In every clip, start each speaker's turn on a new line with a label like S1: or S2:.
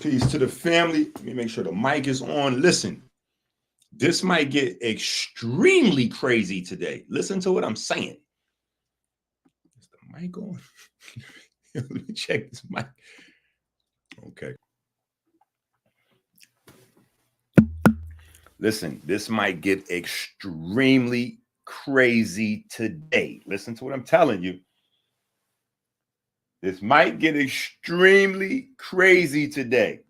S1: Peace to the family. Let me make sure the mic is on. Listen, this might get extremely crazy today. Listen to what I'm saying. Is the mic on? Let me check this mic. Okay. Listen, this might get extremely crazy today. Listen to what I'm telling you. This might get extremely crazy today.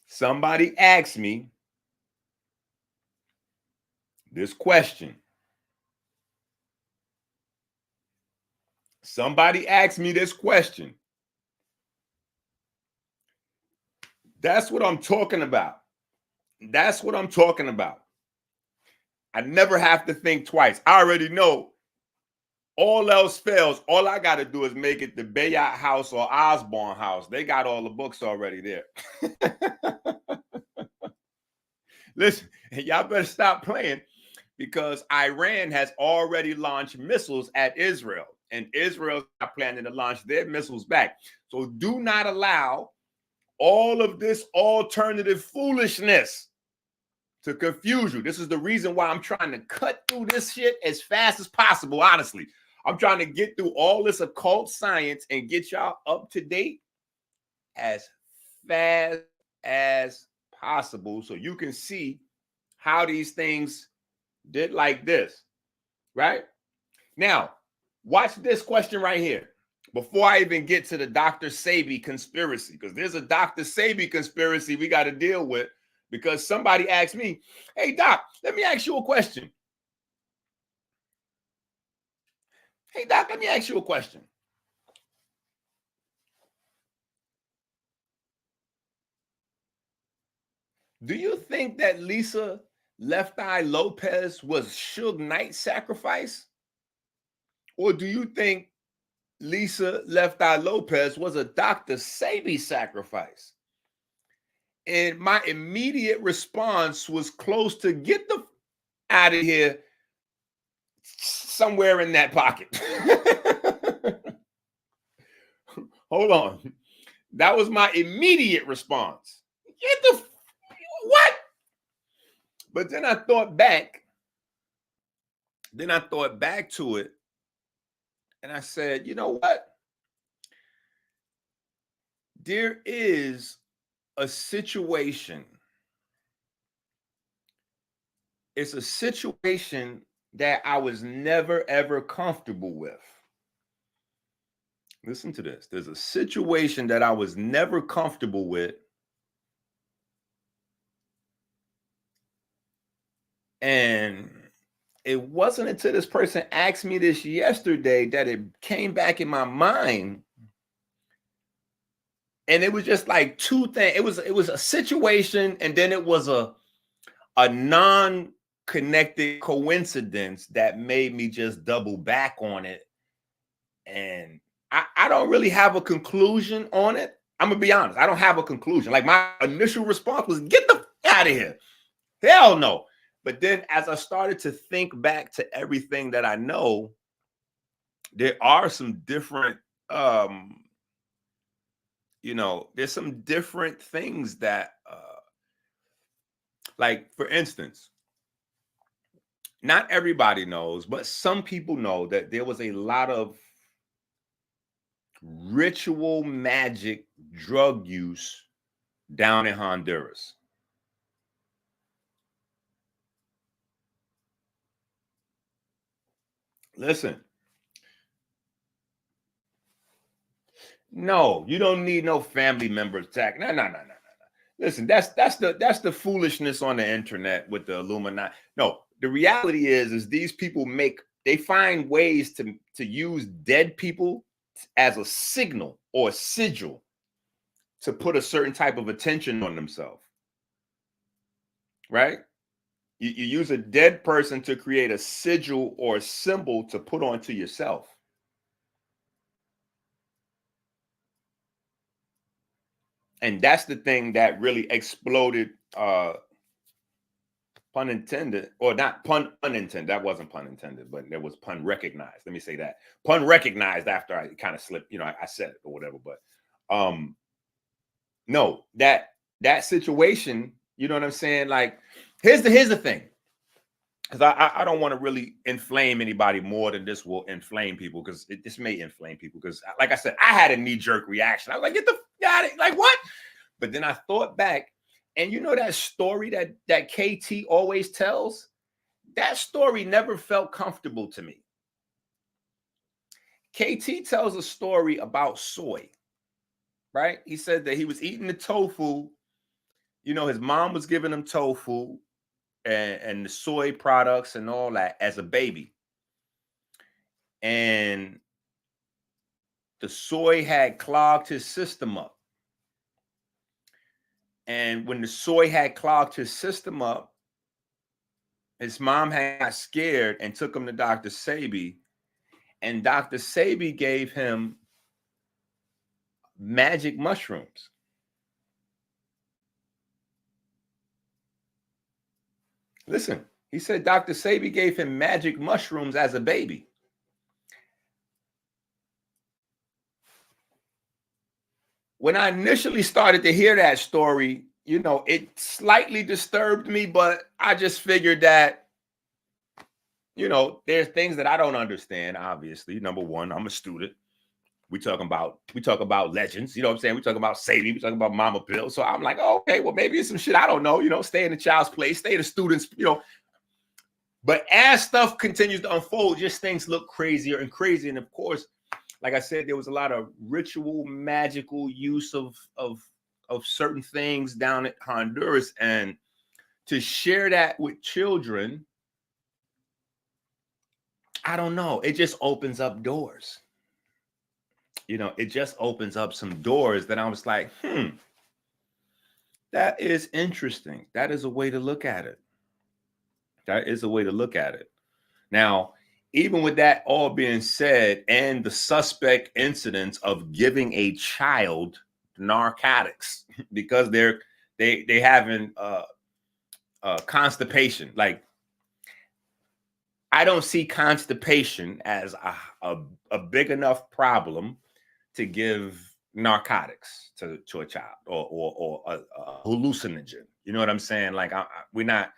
S1: Somebody asked me this question. Somebody asked me this question. That's what I'm talking about. That's what I'm talking about. I never have to think twice. I already know. All else fails, all I got to do is make it the Bayard House or Osborne House. They got all the books already there. Listen, y'all better stop playing, because Iran has already launched missiles at Israel, and Israel's not planning to launch their missiles back. So do not allow all of this alternative foolishness to confuse you. This is the reason why I'm trying to cut through this shit as fast as possible, honestly. I'm trying to get through all this occult science and get y'all up to date as fast as possible so you can see how these things did like this, right? Now, watch this question right here before I even get to the Dr. Sebi conspiracy, because there's a Dr. Sebi conspiracy we got to deal with, because somebody asked me, hey, Doc, let me ask you a question. Hey, Doc, let me ask you a question. Do you think that Lisa Left Eye Lopez was Suge Knight's sacrifice? Or do you think Lisa Left Eye Lopez was a Dr. Sebi sacrifice? And my immediate response was close to get the out of here, somewhere in that pocket. Hold on. That was my immediate response. Get the what? But then I thought back. Then I thought back to it. And I said, you know what? There is a situation. It's a situation that I was never, ever comfortable with. Listen to this. There's a situation that I was never comfortable with. And it wasn't until this person asked me this yesterday that it came back in my mind. And it was just like two things. It was a situation, and then it was a non-connected coincidence that made me just double back on it. And I don't really have a conclusion on it. I'm gonna be honest. I don't have a conclusion. Like, my initial response was, get the out of here. Hell no. But then as I started to think back to everything that I know, there are some different, there's some different things that, like, for instance, not everybody knows, but some people know that there was a lot of ritual magic drug use down in Honduras. Listen. No, you don't need no family members attack. No. Listen, that's the foolishness on the internet with the Illuminati. No, the reality is these people they find ways to use dead people as a signal or a sigil to put a certain type of attention on themselves. Right? You use a dead person to create a sigil or a symbol to put onto yourself. And that's the thing that really exploded pun intended, or not pun unintended. That wasn't pun intended, but there was pun recognized. Let me say that. Pun recognized after I kind of slipped, I said it or whatever. But no, that situation, you know what I'm saying? Like, here's the thing. Because I don't want to really inflame anybody more than this will inflame people, because this may inflame people. Because, like I said, I had a knee-jerk reaction. I was like, get the out of it. Like, what? But then I thought back, and you know that story that KT always tells? That story never felt comfortable to me. KT tells a story about soy, right? He said that he was eating the tofu. His mom was giving him tofu and the soy products and all that as a baby. And the soy had clogged his system up. And when the soy had clogged his system up, his mom got scared and took him to Dr. Sebi. And Dr. Sebi gave him magic mushrooms. Listen, he said Dr. Sebi gave him magic mushrooms as a baby. When I initially started to hear that story, it slightly disturbed me, but I just figured that, there's things that I don't understand, obviously. Number one, I'm a student. We talk about legends, you know what I'm saying? We talk about Sebi, we talk about Mama Bill. So I'm like, oh, okay, well, maybe it's some shit I don't know, stay in the child's place, stay in the students, But as stuff continues to unfold, just things look crazier and crazier. And of course, like I said, there was a lot of ritual, magical use of certain things down at Honduras. And to share that with children, I don't know, it just opens up doors. It just opens up some doors that I was like, that is interesting. That is a way to look at it. That is a way to look at it. Now, even with that all being said, and the suspect incidents of giving a child narcotics because they having constipation. Like, I don't see constipation as a big enough problem to give narcotics to a child or a hallucinogen. You know what I'm saying? Like, we're not.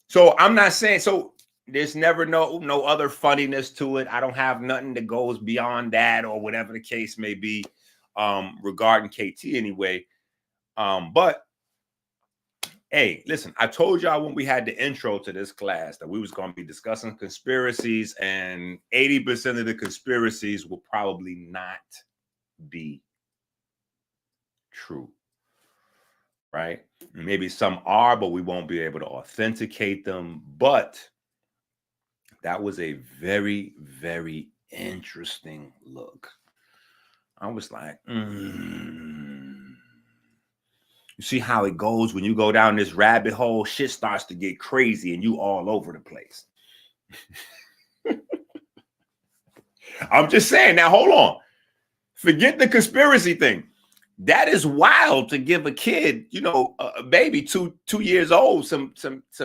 S1: So I'm not saying so. There's never no other funniness to it. I don't have nothing that goes beyond that or whatever the case may be regarding KT anyway. But hey, listen, I told y'all when we had the intro to this class that we was going to be discussing conspiracies, and 80% of the conspiracies will probably not be true. Right? Maybe some are, but we won't be able to authenticate them. But that was a very, very interesting look. I was like, You see how it goes when you go down this rabbit hole? Shit starts to get crazy and you all over the place. I'm just saying. Now, hold on. Forget the conspiracy thing. That is wild to give a kid, a baby 2 years old, some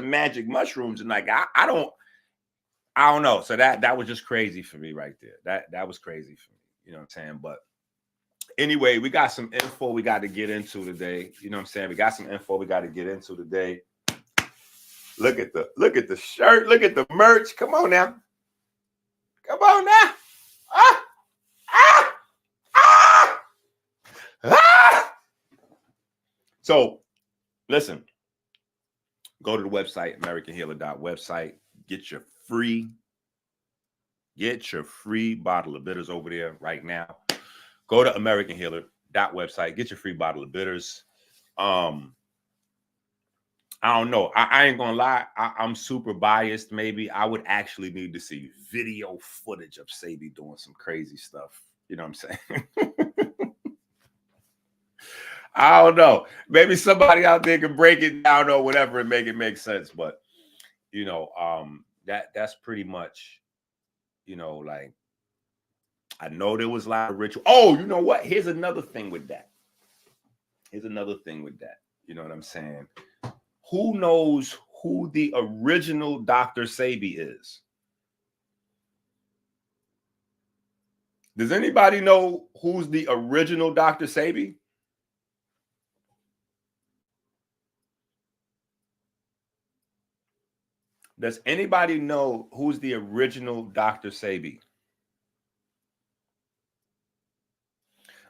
S1: magic mushrooms. And like, I don't know. So that was just crazy for me right there. That was crazy for me. You know what I'm saying? But anyway, we got some info we got to get into today. You know what I'm saying? We got some info we got to get into today. Look at the shirt. Look at the merch. Come on now. Come on now. So listen, go to the website, AmericanHealer.website. Get your free bottle of bitters over there right now. Go to AmericanHealer.website. Get your free bottle of bitters. I don't know. I ain't gonna lie. I'm super biased. Maybe I would actually need to see video footage of Sebi doing some crazy stuff. You know what I'm saying? I don't know. Maybe somebody out there can break it down or whatever and make it make sense. But that's pretty much, like, I know there was a lot of ritual. Oh, you know what? Here's another thing with that. You know what I'm saying? Who knows who the original Dr. Sebi is? Does anybody know who's the original Dr. Sebi? Does anybody know who's the original Dr. Sebi?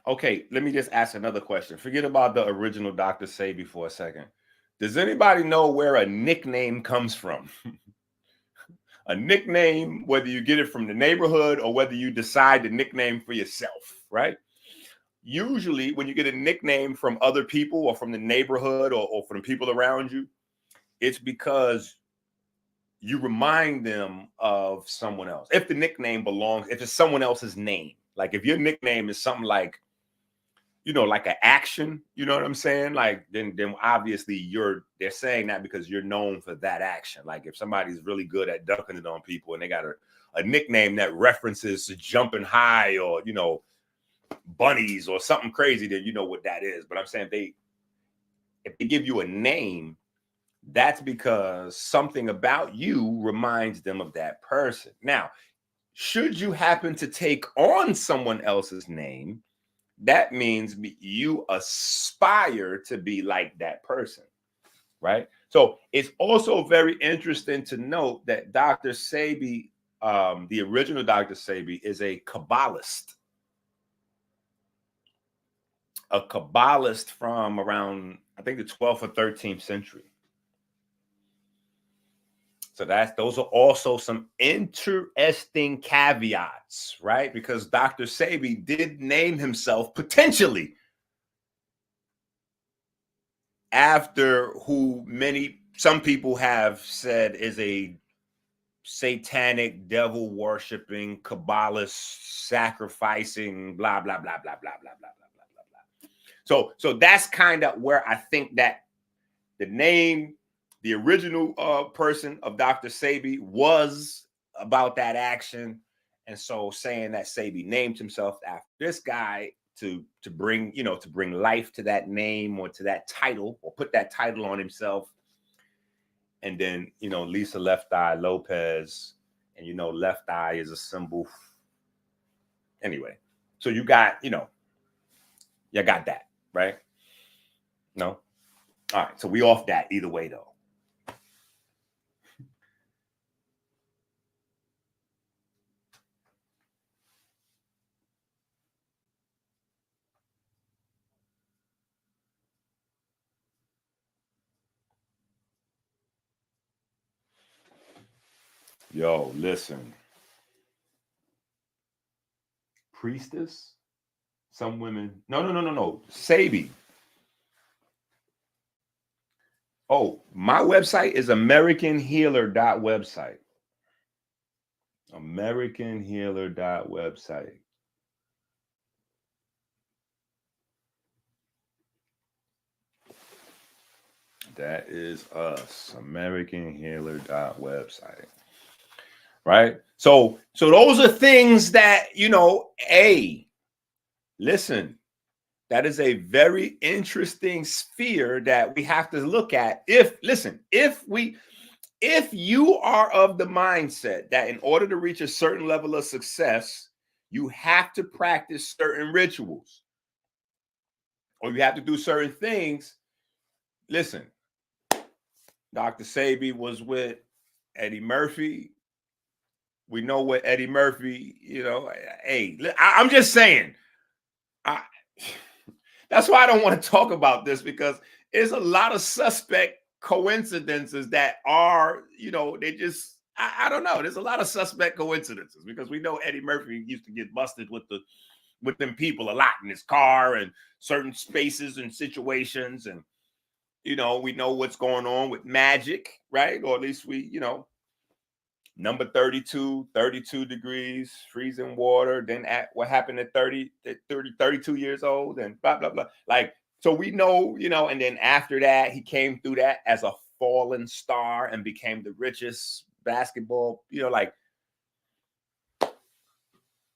S1: Okay, let me just ask another question. Forget about the original Dr. Sebi for a second. Does anybody know where a nickname comes from? A nickname, whether you get it from the neighborhood or whether you decide the nickname for yourself, right? Usually when you get a nickname from other people or from the neighborhood or from the people around you, it's because you remind them of someone else. If the nickname belongs, if it's someone else's name, like if your nickname is something like, you know, like an action, you know what I'm saying? Like then obviously they're saying that because you're known for that action. Like if somebody's really good at dunking it on people and they got a nickname that references to jumping high or, you know, bunnies or something crazy, then you know what that is. But I'm saying if they give you a name, that's because something about you reminds them of that person. Now, should you happen to take on someone else's name, that means you aspire to be like that person, right? So it's also very interesting to note that Dr. Sebi, the original Dr. Sebi, is a Kabbalist. A Kabbalist from around, I think, the 12th or 13th century. So those are also some interesting caveats, right? Because Dr. Sebi did name himself potentially after who some people have said is a satanic, devil worshiping, Kabbalist, sacrificing, blah, blah, blah, blah, blah, blah, blah, blah, blah, blah. So that's kind of where I think that the name, the original person of Dr. Sebi was about that action. And so saying that Sebi named himself after this guy to bring, you know, to bring life to that name or to that title or put that title on himself. And then, you know, Lisa Left Eye Lopez, and, you know, left eye is a symbol. Anyway, so you got, you know, you got that, right? No? All right, so we off that either way, though. Yo, listen. Priestess? Some women. No. Sebi. Oh, my website is AmericanHealer.website. AmericanHealer.website. That is us. AmericanHealer.website. Right? So those are things that, you know, listen, that is a very interesting sphere that we have to look at. If you are of the mindset that in order to reach a certain level of success, you have to practice certain rituals or you have to do certain things. Listen, Dr. Sebi was with Eddie Murphy. We know what Eddie Murphy, you know, I'm just saying. That's why I don't want to talk about this, because there's a lot of suspect coincidences that are, you know, they just, I don't know. There's a lot of suspect coincidences because we know Eddie Murphy used to get busted with them people a lot in his car and certain spaces and situations. And, you know, we know what's going on with Magic, right? Or at least we, you know, number 32 degrees, freezing water. Then what happened at 32 years old and blah, blah, blah. Like, so we know, you know, and then after that, he came through that as a fallen star and became the richest basketball, you know, like,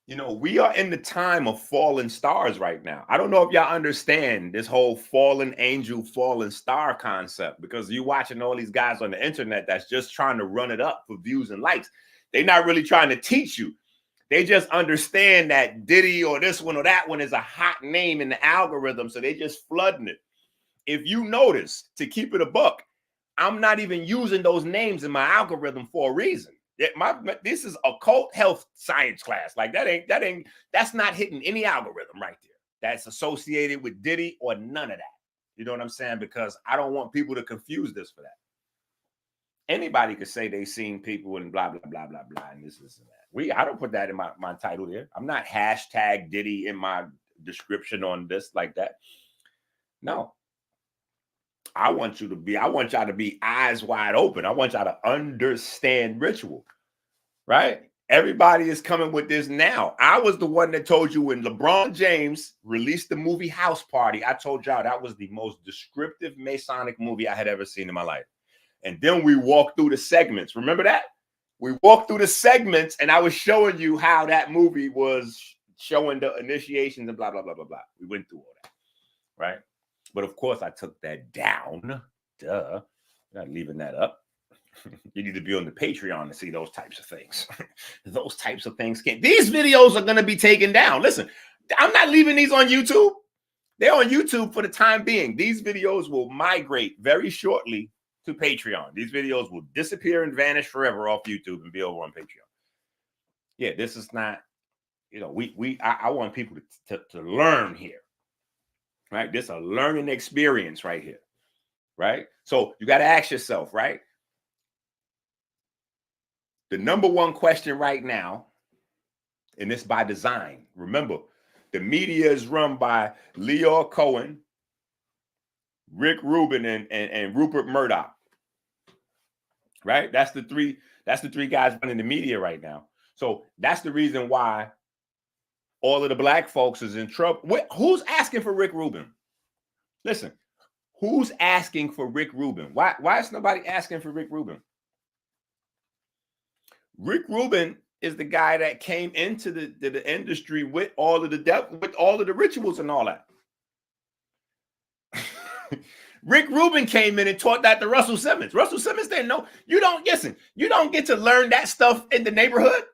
S1: You know, we are in the time of fallen stars right now. I don't know if y'all understand this whole fallen angel, fallen star concept, because you're watching all these guys on the internet that's just trying to run it up for views and likes. They're not really trying to teach you. They just understand that Diddy or this one or that one is a hot name in the algorithm, so they just flooding it. If you notice, to keep it a buck, I'm not even using those names in my algorithm for a reason. This is occult health science class. Like that's not hitting any algorithm right there that's associated with Diddy or none of that. You know what I'm saying? Because I don't want people to confuse this for that. Anybody could say they seen people and blah blah blah blah blah and this and that. I don't put that in my title there. I'm not hashtag Diddy in my description on this like that. No. I want y'all to be eyes wide open. I want y'all to understand ritual, right? Everybody is coming with this now. I was the one that told you when LeBron James released the movie House Party, I told y'all that was the most descriptive Masonic movie I had ever seen in my life. And then we walked through the segments. Remember that? We walked through the segments and I was showing you how that movie was showing the initiations and blah, blah, blah, blah, blah. We went through all that, right? But of course, I took that down. Duh. Not leaving that up. You need to be on the Patreon to see those types of things. Those types of things can't. These videos are going to be taken down. Listen, I'm not leaving these on YouTube. They're on YouTube for the time being. These videos will migrate very shortly to Patreon. These videos will disappear and vanish forever off YouTube and be over on Patreon. Yeah, this is not, you know, I want people to learn here. Right? This is a learning experience right here, right? So you got to ask yourself, right? The number one question right now, and this by design, remember, the media is run by Leo Cohen, Rick Rubin, and Rupert Murdoch, right? That's the three guys running the media right now. So that's the reason why all of the black folks is in trouble. Who's asking for Rick Rubin? Listen, who's asking for Rick Rubin? Why is nobody asking for Rick Rubin? Rick Rubin is the guy that came into the industry with all of the rituals and all that. Rick Rubin came in and taught that to Russell Simmons. Russell Simmons didn't know. You don't get to learn that stuff in the neighborhood.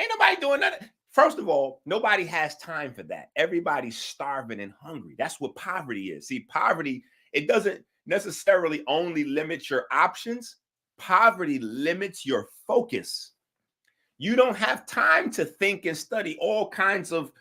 S1: Ain't nobody doing that. First of all, nobody has time for that. Everybody's starving and hungry. That's what poverty is. See, poverty, it doesn't necessarily only limit your options. Poverty limits your focus. You don't have time to think and study all kinds of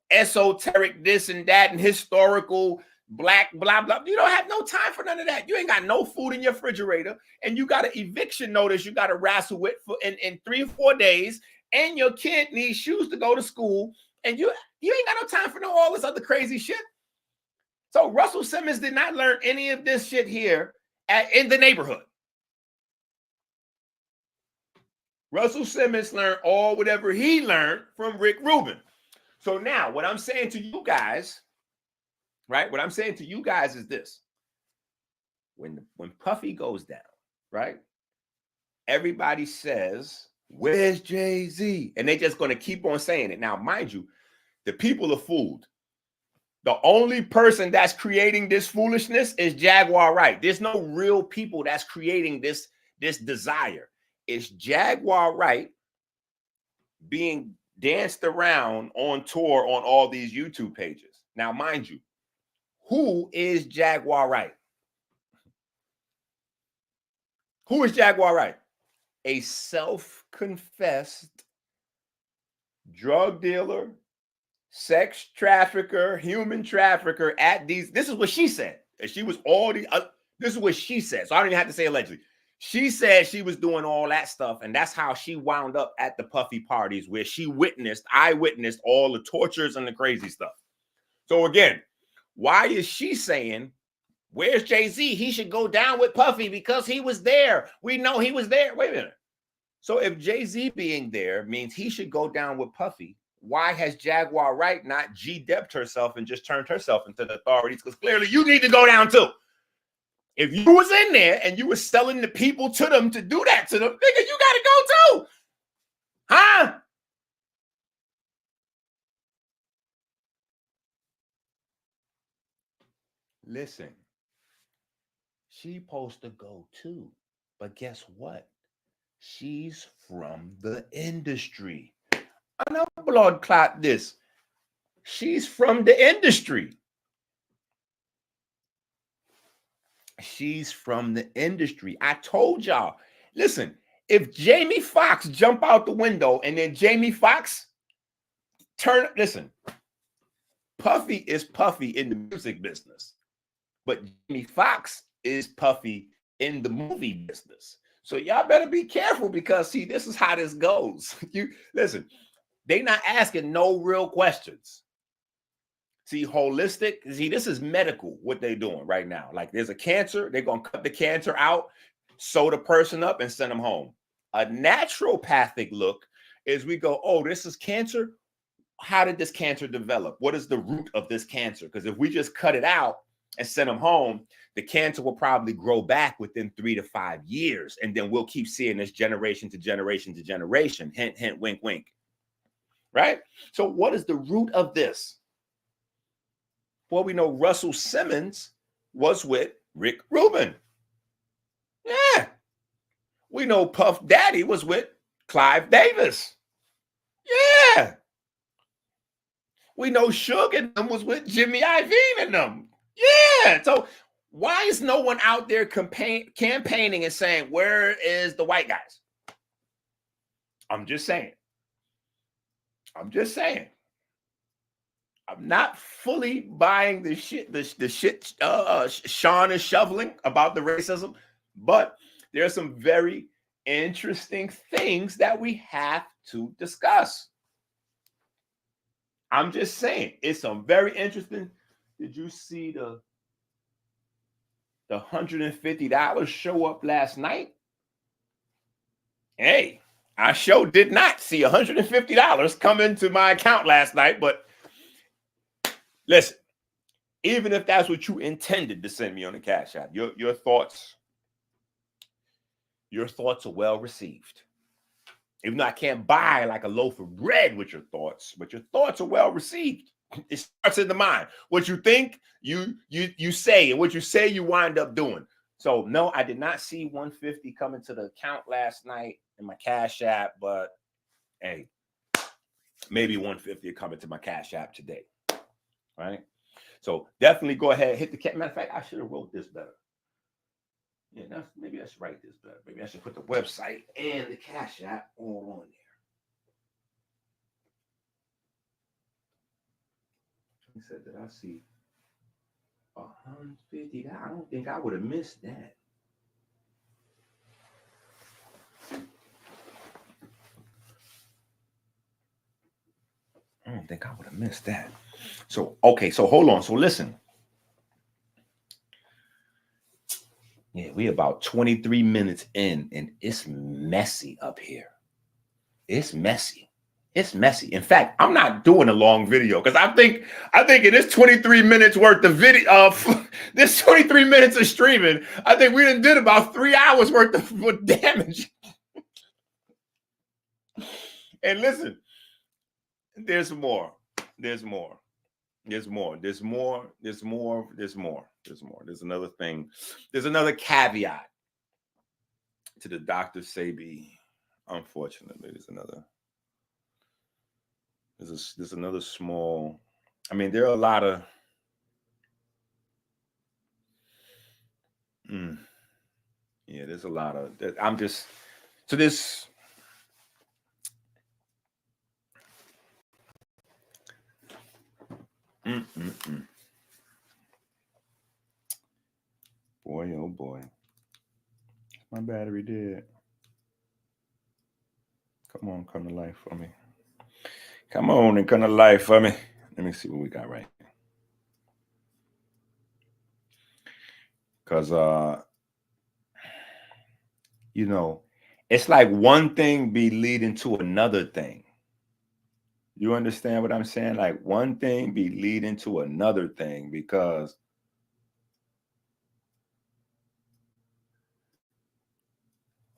S1: esoteric this and that and historical black blah blah. You don't have no time for none of that. You ain't got no food in your refrigerator, and you got an eviction notice you got to wrestle with in 3 or 4 days. And your kid needs shoes to go to school, and you ain't got no time for all this other crazy shit. So Russell Simmons did not learn any of this shit here in the neighborhood. Russell Simmons learned whatever he learned from Rick Rubin. So now what I'm saying to you guys, right? What I'm saying to you guys is this. When Puffy goes down, right? Everybody says, where's Jay-Z? And they're just going to keep on saying it. Now, mind you, the people are fooled. The only person that's creating this foolishness is Jaguar Wright. There's no real people that's creating this desire. It's Jaguar Wright being danced around on tour on all these YouTube pages. Now, mind you, who is Jaguar Wright? Who is Jaguar Wright? A self-confessed drug dealer, sex trafficker, human trafficker at these. This is what she said. And she was this is what she said. So I don't even have to say allegedly. She said she was doing all that stuff. And that's how she wound up at the Puffy parties where she I witnessed all the tortures and the crazy stuff. So again, why is she saying, where's Jay-Z? He should go down with Puffy because he was there. We know he was there. Wait a minute. So if Jay-Z being there means he should go down with Puffy, why has Jaguar Wright not G-depped herself and just turned herself into the authorities? Because clearly you need to go down too. If you was in there and you were selling the people to them to do that to them, nigga, you got to go too. Huh? Listen, she supposed to go too. But guess what? She's from the industry. And I'm blood clot this. She's from the industry. She's from the industry. I told y'all. Listen, if Jamie Foxx jump out the window and then Jamie Foxx listen, Puffy is Puffy in the music business, but Jamie Foxx is Puffy in the movie business. So y'all better be careful because see, this is how this goes. You listen, they not asking no real questions. See, holistic, see, this is medical, what they're doing right now. Like there's a cancer, they're going to cut the cancer out, sew the person up and send them home. A naturopathic look is we go, oh, this is cancer. How did this cancer develop? What is the root of this cancer? Because if we just cut it out and send them home, the cancer will probably grow back within 3 to 5 years. And then we'll keep seeing this generation to generation to generation. Hint, hint, wink, wink. Right? So what is the root of this? Well, we know Russell Simmons was with Rick Rubin. Yeah. We know Puff Daddy was with Clive Davis. Yeah. We know Suge and them was with Jimmy Iovine and them. Yeah. So why is no one out there campaigning and saying, where is the white guys? I'm just saying. I'm just saying. I'm not fully buying the shit Sean is shoveling about the racism, but there are some very interesting things that we have to discuss. I'm just saying, it's some very interesting. Did you see the $150 show up last night? Hey, I sure did not see $150 come into my account last night, but listen, even if that's what you intended to send me on the Cash App, your thoughts are well received. Even though I can't buy like a loaf of bread with your thoughts, but your thoughts are well received. It starts in the mind. What you think, you say, and what you say, you wind up doing. So no, I did not see 150 come into the account last night in my Cash App, but hey, maybe 150 come into my Cash App today, right? So definitely go ahead, hit the cat. Matter of fact, I should have wrote this better. Yeah, maybe I should write this better. Maybe I should put the website and the Cash App all on there. He said that I see 150. I don't think I would have missed that. I don't think I would have missed that. So, okay, so hold on. So listen. Yeah, we about 23 minutes in, and it's messy up here. It's messy. It's messy. In fact, I'm not doing a long video because I think in this 23 minutes worth of video, this 23 minutes of streaming, I think we did about 3 hours worth of damage. And listen, there's more. There's more. There's more. There's more. There's more. There's more. There's more. There's another thing. There's another caveat to the Dr. Sebi. Unfortunately, there's another small. I mean, there are a lot of. Yeah, there's a lot of. I'm just. So this. Boy, oh boy. My battery dead. Come on, come to life for me. Come on and come to life for me. Let me see what we got right here. Because, you know, it's like one thing be leading to another thing. You understand what I'm saying? Like one thing be leading to another thing because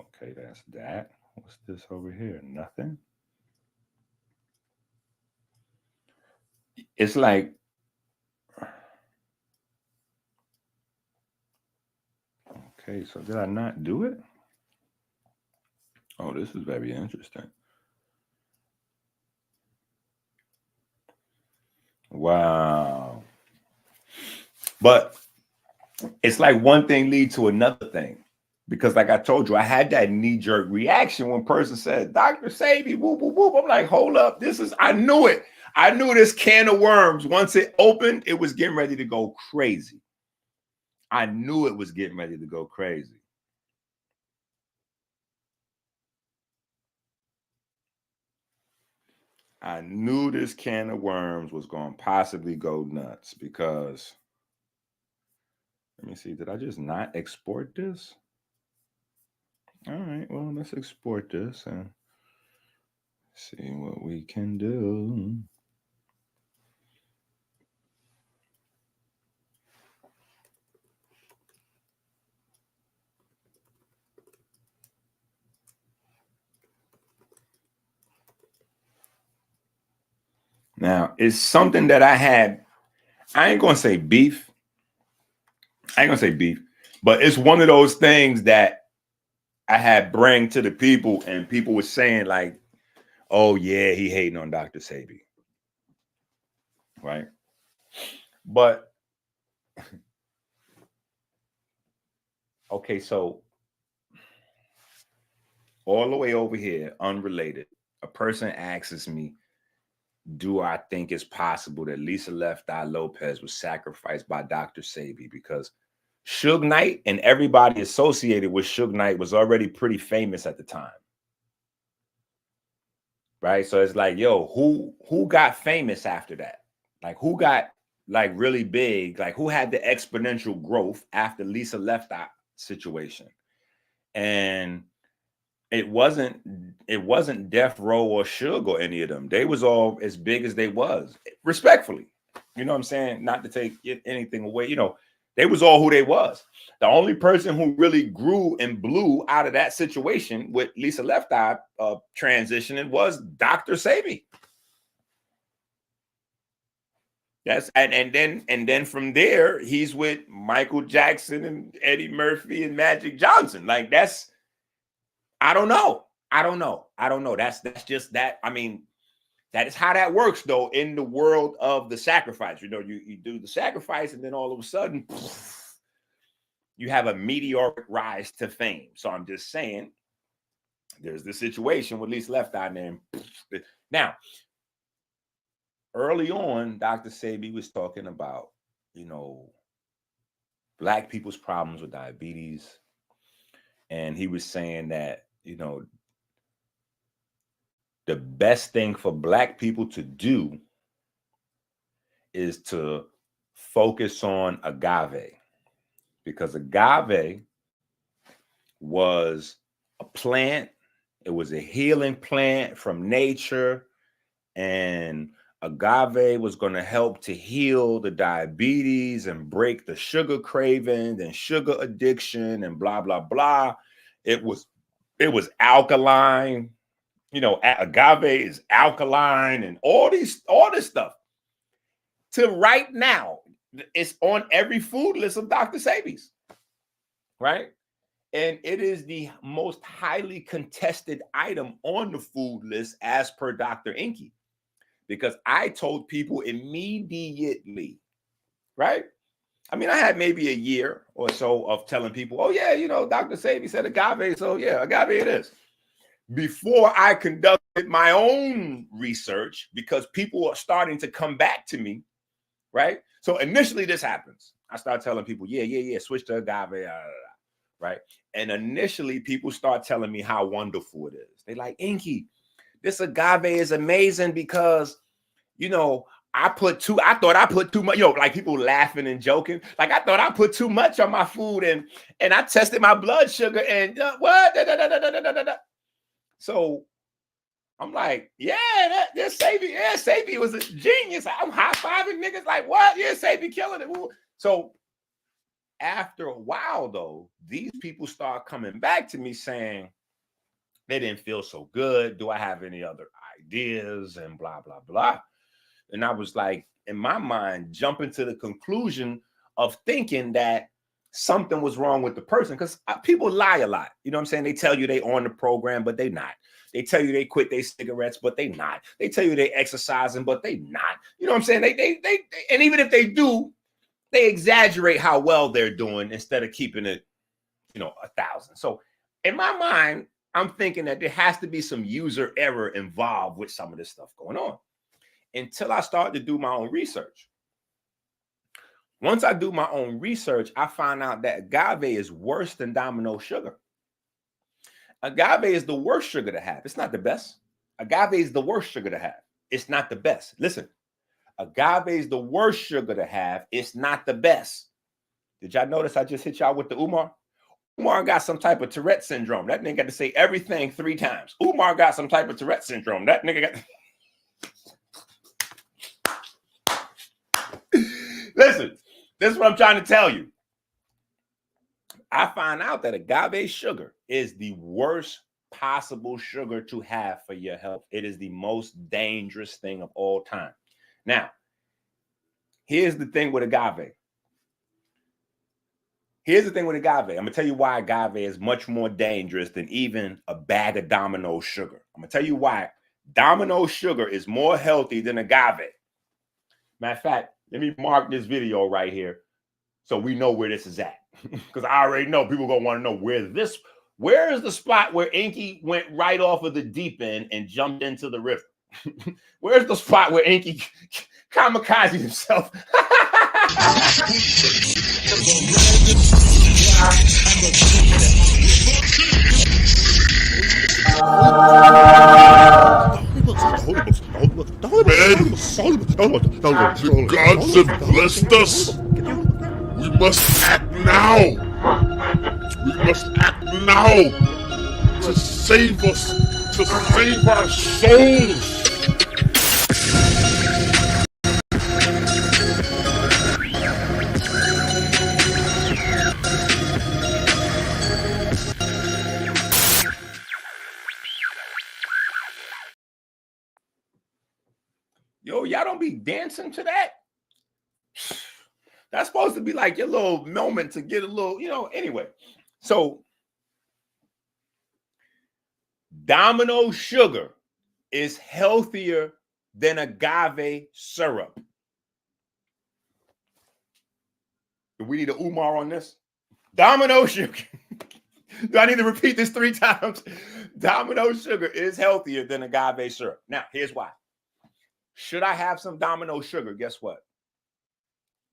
S1: okay, that's that. What's this over here? Nothing. It's like Okay, so did I not do it? Oh, this is very interesting. Wow. But it's like one thing lead to another thing. Because like I told you, I had that knee-jerk reaction when person said, Dr. Sebi, whoop, whoop, whoop. I'm like, hold up. I knew it. I knew this can of worms. Once it opened, it was getting ready to go crazy. I knew it was getting ready to go crazy. I knew this can of worms was going to possibly go nuts because, let me see, did I just not export this? All right, well, let's export this and see what we can do. Now, it's something that I had, I ain't going to say beef. But it's one of those things that I had bring to the people and people were saying like, oh yeah, he hating on Dr. Sebi. Right? But, okay, so all the way over here, unrelated, a person asks me, do I think it's possible that Lisa Left Eye Lopez was sacrificed by Dr. Sebi? Because Suge Knight and everybody associated with Suge Knight was already pretty famous at the time. Right? So it's like, yo, who got famous after that? Like who got like really big? Like who had the exponential growth after Lisa Left Eye situation? And it wasn't Death Row or Suge or any of them. They was all as big as they was, respectfully. You know what I'm saying? Not to take anything away. You know, they was all who they was. The only person who really grew and blew out of that situation with Lisa Left Eye transitioning was Dr. Sebi. Yes, and then from there, he's with Michael Jackson and Eddie Murphy and Magic Johnson. Like that's, I don't know. That's just that. I mean, that is how that works, though, in the world of the sacrifice. You know, you do the sacrifice, and then all of a sudden, you have a meteoric rise to fame. So I'm just saying, there's the situation with Lisa Left Eye name. Now, early on, Dr. Sebi was talking about, you know, Black people's problems with diabetes. And he was saying that, you know, the best thing for Black people to do is to focus on agave, because agave was a plant. It was a healing plant from nature, and agave was going to help to heal the diabetes and break the sugar craving and sugar addiction and blah, blah, blah. It was alkaline. You know, agave is alkaline and all this stuff. To right now, it's on every food list of Dr. Sebi's, right? And it is the most highly contested item on the food list as per Dr. Inky, because I told people immediately, right? I mean, I had maybe a year or so of telling people, oh yeah, you know, Dr. Sebi said agave, so yeah, agave it is. Before I conducted my own research, because people are starting to come back to me, right? So initially this happens. I start telling people, yeah, switch to agave, right? And initially people start telling me how wonderful it is. They like, Inky, this agave is amazing because, you know, I thought I put too much, you know, like people laughing and joking. Like I thought I put too much on my food and I tested my blood sugar and what? So I'm like, yeah, that Sebi, yeah, Sebi was a genius. I'm high-fiving niggas like, what? Yeah, Sebi killing it. So after a while, though, these people start coming back to me saying they didn't feel so good. Do I have any other ideas? And blah, blah, blah. And I was like, in my mind, jumping to the conclusion of thinking that something was wrong with the person, because people lie a lot. You know what I'm saying? They tell you they on the program, but they not. They tell you they quit their cigarettes, but they not. They tell you they exercising, but they not. You know what I'm saying? They and even if they do, they exaggerate how well they're doing instead of keeping it, 1,000. So in my mind, I'm thinking that there has to be some user error involved with some of this stuff going on, until I start to do my own research. Once I do my own research, I find out that agave is worse than Domino sugar. Agave is the worst sugar to have. It's not the best. Agave is the worst sugar to have. It's not the best. Listen, agave is the worst sugar to have. It's not the best. Did y'all notice I just hit y'all with the Umar? Umar got some type of Tourette syndrome. That nigga got to say everything 3 times. Umar got some type of Tourette syndrome. That nigga got... Listen, this is what I'm trying to tell you. I find out that agave sugar is the worst possible sugar to have for your health. It is the most dangerous thing of all time. Now, here's the thing with agave. I'm going to tell you why agave is much more dangerous than even a bag of Domino sugar. I'm going to tell you why Domino sugar is more healthy than agave. Matter of fact, let me mark this video right here so we know where this is at. Because I already know people going to want to know where is the spot where Inky went right off of the deep end and jumped into the river? Where's the spot where Inky kamikaze himself?
S2: The gods have blessed us. We must act now. We must act now to save us, to save our souls.
S1: Yo, y'all don't be dancing to that. That's supposed to be like your little moment to get a little, anyway. So Domino sugar is healthier than agave syrup. Do we need an Umar on this? Domino sugar. Do I need to repeat this 3 times? Domino sugar is healthier than agave syrup. Now, here's why. Should I have some Domino sugar? Guess what?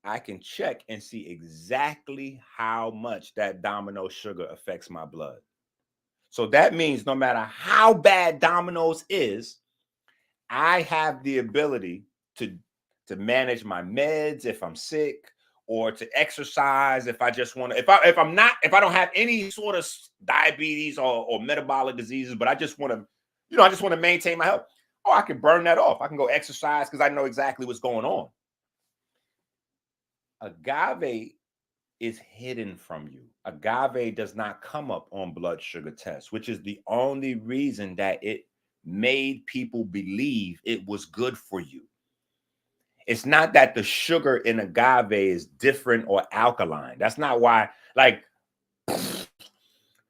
S1: I can check and see exactly how much that Domino sugar affects my blood. So that means no matter how bad Domino's is, I have the ability to manage my meds if I'm sick, or to exercise if I just want to. If I don't have any sort of diabetes or metabolic diseases, but I just want to, I just want to maintain my health. Oh, I can burn that off. I can go exercise because I know exactly what's going on. Agave is hidden from you. Agave does not come up on blood sugar tests, which is the only reason that it made people believe it was good for you. It's not that the sugar in agave is different or alkaline. That's not why,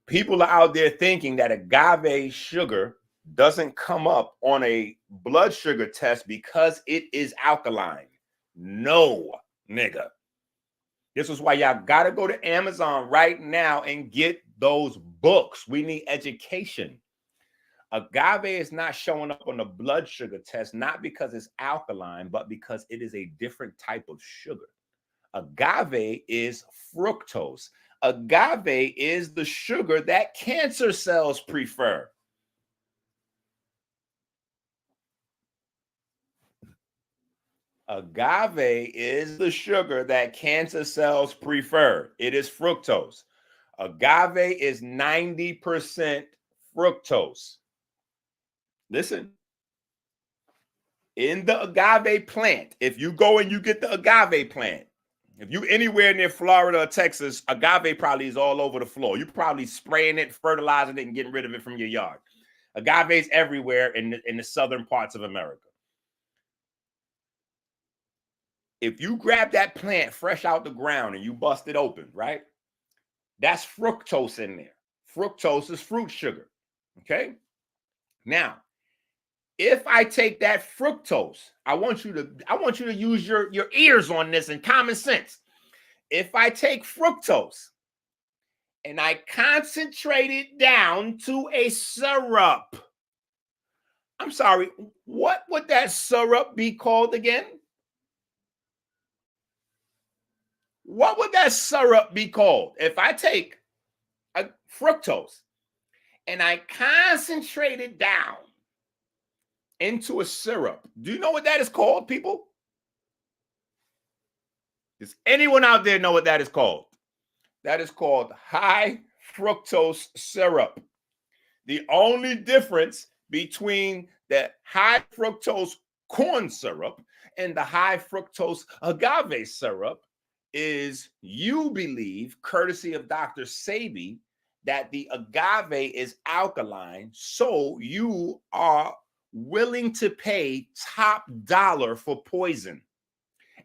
S1: people are out there thinking that agave sugar doesn't come up on a blood sugar test because it is alkaline. No, nigga. This is why y'all got to go to Amazon right now and get those books. We need education. Agave is not showing up on the blood sugar test, not because it's alkaline, but because it is a different type of sugar. Agave is fructose. Agave is the sugar that cancer cells prefer. Agave is the sugar that cancer cells prefer. It is fructose. Agave is 90% fructose. Listen, in the agave plant, if you go and you get the agave plant, if you anywhere near Florida or Texas, agave probably is all over the floor. You're probably spraying it, fertilizing it, and getting rid of it from your yard. Agave is everywhere in the southern parts of America. If you grab that plant fresh out the ground and you bust it open, right? That's fructose in there. Fructose is fruit sugar. Okay. Now, if I take that fructose, I want you to use your ears on this and common sense. If I take fructose and I concentrate it down to a syrup, I'm sorry, what would that syrup be called again? What would that syrup be called? If I take a fructose and I concentrate it down into a syrup, do you know what that is called, people? Does anyone out there know what that is called? That is called high fructose syrup. The only difference between the high fructose corn syrup and the high fructose agave syrup is you believe, courtesy of Dr. Sebi, that the agave is alkaline, so you are willing to pay top dollar for poison,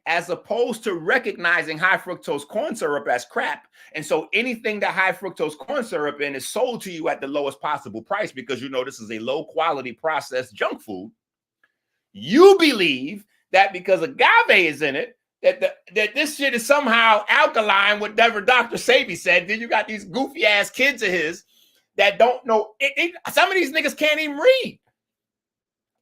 S1: as opposed to recognizing high fructose corn syrup as crap. And so anything that high fructose corn syrup in is sold to you at the lowest possible price because you know this is a low quality processed junk food. You believe that because agave is in it, that this shit is somehow alkaline, whatever Dr. Sebi said. Then you got these goofy ass kids of his that don't know. Some of these niggas can't even read.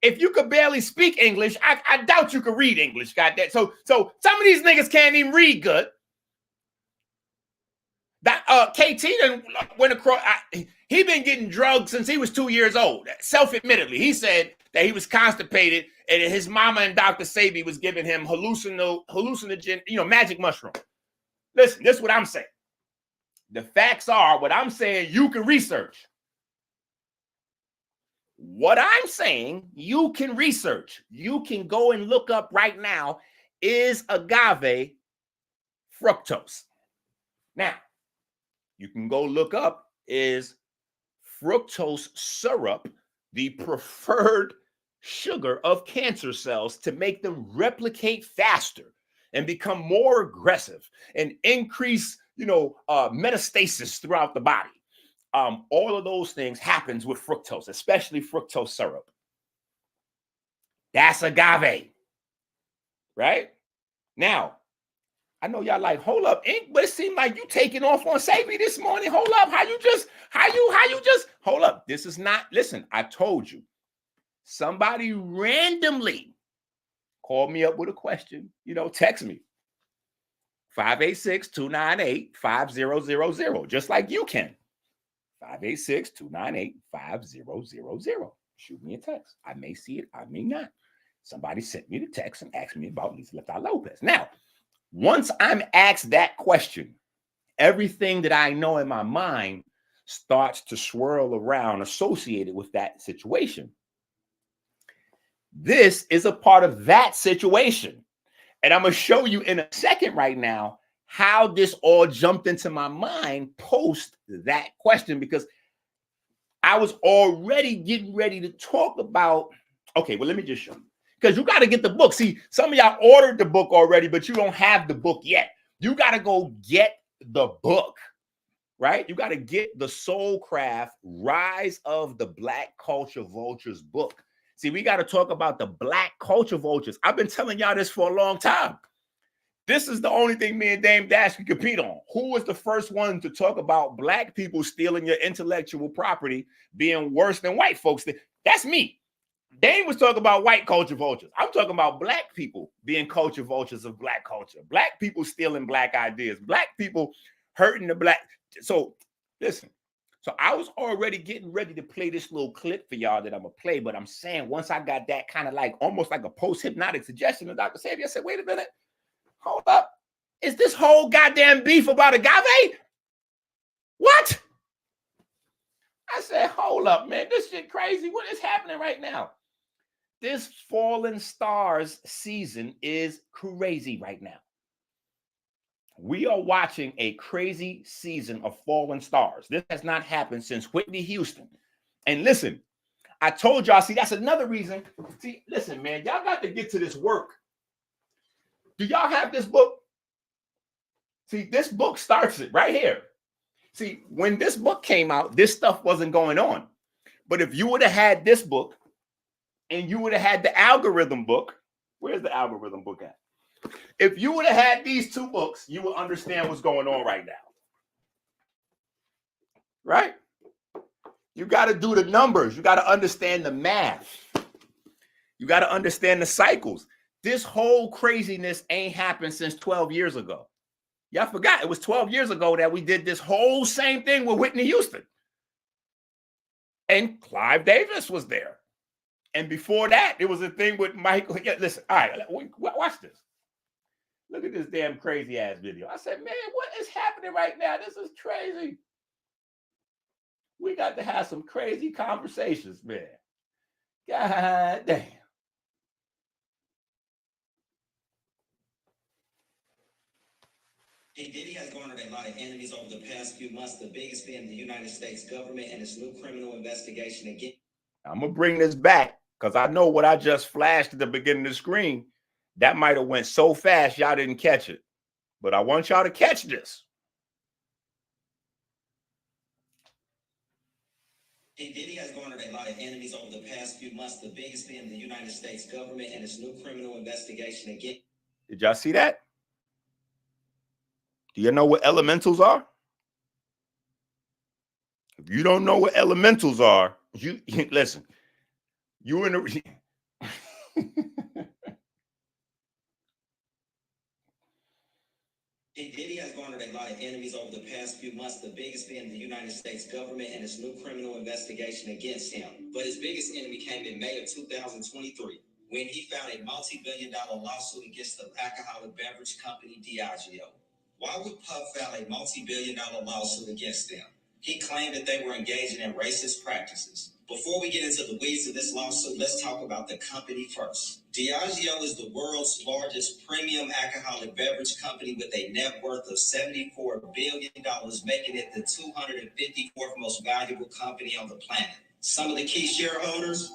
S1: If you could barely speak English, I doubt you could read English. Goddamn. So some of these niggas can't even read good. That KT done went across. He been getting drugs since he was 2 years old. Self-admittedly, he said that he was constipated and his mama and Dr. Sebi was giving him hallucinogen, magic mushroom. Listen, this is what I'm saying. The facts are what I'm saying. You can research. What I'm saying, you can research. You can go and look up right now, is agave fructose? Now, you can go look up, is fructose syrup the preferred sugar of cancer cells to make them replicate faster and become more aggressive and increase, metastasis throughout the body? All of those things happens with fructose, especially fructose syrup. That's agave, right? Now, I know y'all like, hold up, Ink, but it seemed like you taking off on Sebi this morning. Hold up, how you just, hold up. This is not, listen, I told you. Somebody randomly called me up with a question, text me. 586-298-5000, just like you can. 586-298-5000. Shoot me a text. I may see it, I may not. Somebody sent me the text and asked me about Lisa Lopez. Now, once I'm asked that question, everything that I know in my mind starts to swirl around associated with that situation. This is a part of that situation. And I'm going to show you in a second right now how this all jumped into my mind post that question, because I was already getting ready to talk about, okay, well, let me just show you. Because you got to get the book. See, some of y'all ordered the book already, but you don't have the book yet. You got to go get the book, right? You got to get the Soulcraft Rise of the Black Culture Vultures book. See, we got to talk about the Black Culture Vultures. I've been telling y'all this for a long time. This is the only thing me and Dame Dash can compete on. Who was the first one to talk about Black people stealing your intellectual property being worse than white folks? That's me. Dame was talking about white culture vultures. I'm talking about Black people being culture vultures of Black culture. Black people stealing Black ideas. Black people hurting the Black. So listen. So I was already getting ready to play this little clip for y'all that I'm going to play. But I'm saying once I got that kind of like almost like a post-hypnotic suggestion of Dr. Sebi, I said, wait a minute. Hold up. Is this whole goddamn beef about agave? What? I said, hold up, man. This shit crazy. What is happening right now? This Fallen Stars season is crazy right now. We are watching a crazy season of Fallen Stars. This has not happened since Whitney Houston. And listen, I told y'all, see, that's another reason. See, listen, man, y'all got to get to this work. Do y'all have this book? See, this book starts it right here. See, when this book came out, this stuff wasn't going on. But if you would have had this book and you would have had the algorithm book, where's the algorithm book at? If you would have had these two books, you would understand what's going on right now. Right? You got to do the numbers. You got to understand the math. You got to understand the cycles. This whole craziness ain't happened since 12 years ago. Y'all forgot it was 12 years ago that we did this whole same thing with Whitney Houston. And Clive Davis was there. And before that, it was a thing with Michael. Yeah, listen, all right, watch this. Look at this damn crazy ass video. I said, man, what is happening right now? This is crazy. We got to have some crazy conversations, man. God damn.
S3: Diddy has garnered a lot of enemies over the past few months, the biggest being the United States government and its new criminal investigation again.
S1: I'm going to bring this back because I know what I just flashed at the beginning of the screen. That might have went so fast y'all didn't catch it. But I want y'all to catch this.
S3: Diddy has garnered a lot of enemies over the past few months, the biggest being the United States government and its new criminal investigation again.
S1: Did y'all see that? Do you know what elementals are? If you don't know what elementals are, you listen. You in the
S3: Diddy has garnered a lot of enemies over the past few months, the biggest being the United States government and its new criminal investigation against him. But his biggest enemy came in May of 2023, when he found a multi-billion-dollar lawsuit against the alcoholic beverage company Diageo. Why would Puff file a multi-billion-dollar lawsuit against them? He claimed that they were engaging in racist practices. Before we get into the weeds of this lawsuit, let's talk about the company first. Diageo is the world's largest premium alcoholic beverage company with a net worth of $74 billion, making it the 254th most valuable company on the planet. Some of the key shareholders,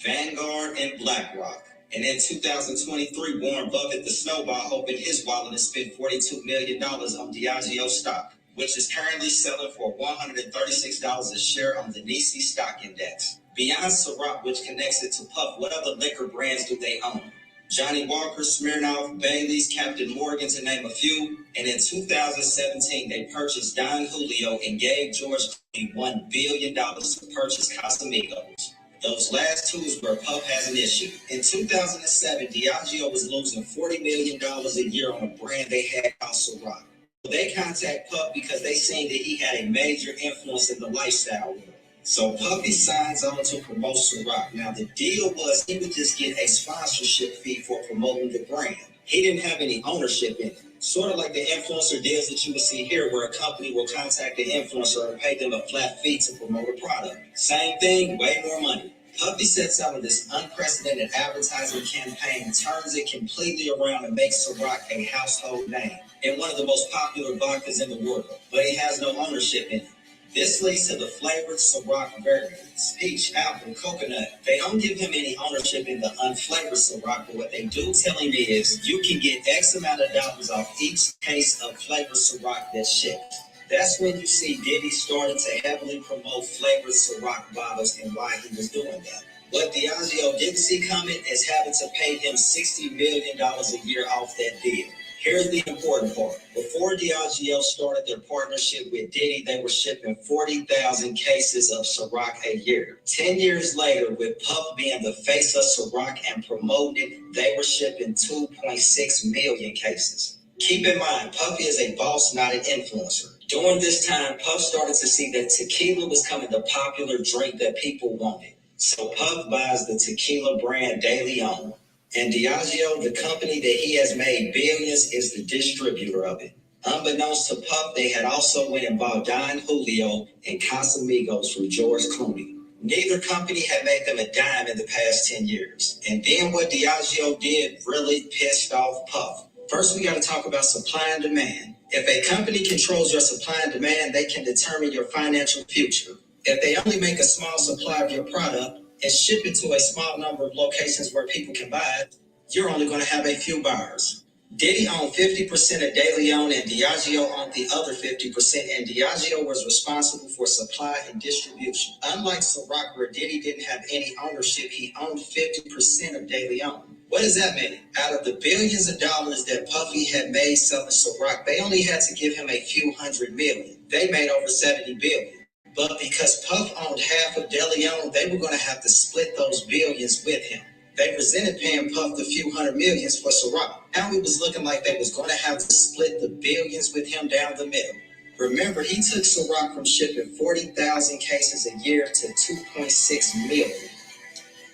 S3: Vanguard and BlackRock. And in 2023, Warren Buffett, the snowball, opened his wallet and spent $42 million on Diageo stock, which is currently selling for $136 a share on the Nisi stock index. Beyond Ciroc, which connects it to Puff, what other liquor brands do they own? Johnny Walker, Smirnoff, Bailey's, Captain Morgan, to name a few. And in 2017, they purchased Don Julio and gave George Clooney $1 billion to purchase Casamigos. Those last two is where Puff has an issue. In 2007, Diageo was losing $40 million a year on a brand they had called Ciroc. They contact Puff because they seen that he had a major influence in the lifestyle world. So Puffy signs on to promote Ciroc. Now the deal was he would just get a sponsorship fee for promoting the brand. He didn't have any ownership in it. Sort of like the influencer deals that you would see here, where a company will contact the influencer and pay them a flat fee to promote a product. Same thing, way more money. Puffy sets out with this unprecedented advertising campaign, turns it completely around and makes Ciroc a household name and one of the most popular vodkas in the world, but he has no ownership in it. This leads to the flavored Ciroc variants, peach, apple, coconut. They don't give him any ownership in the unflavored Ciroc, but what they do tell him is you can get X amount of dollars off each case of flavored Ciroc that's shipped. That's when you see Diddy started to heavily promote flavored Ciroc bottles and why he was doing that. What Diageo didn't see coming is having to pay him $60 million a year off that deal. Here's the important part. Before Diageo started their partnership with Diddy, they were shipping 40,000 cases of Ciroc a year. 10 years later, with Puff being the face of Ciroc and promoting it, they were shipping 2.6 million cases. Keep in mind, Puff is a boss, not an influencer. During this time, Puff started to see that tequila was becoming the popular drink that people wanted. So Puff buys the tequila brand De Leon. And Diageo, the company that he has made billions, is the distributor of it. Unbeknownst to Puff, they had also went and bought Don Julio and Casamigos from George Clooney. Neither company had made them a dime in the past 10 years. And then what Diageo did really pissed off Puff. First, we got to talk about supply and demand. If a company controls your supply and demand, they can determine your financial future. If they only make a small supply of your product and ship it to a small number of locations where people can buy it, you're only going to have a few buyers. Diddy owned 50% of De Leon and Diageo owned the other 50%, and Diageo was responsible for supply and distribution. Unlike Ciroc, where Diddy didn't have any ownership, he owned 50% of De Leon. What does that mean? Out of the billions of dollars that Puffy had made selling Ciroc, they only had to give him a few $100 million. They made over $70 billion. But because Puff owned half of De Leon, they were going to have to split those billions with him. They resented paying Puff the few $100 millions for Ciroc. Now it was looking like they was going to have to split the billions with him down the middle. Remember, he took Ciroc from shipping 40,000 cases a year to 2.6 million.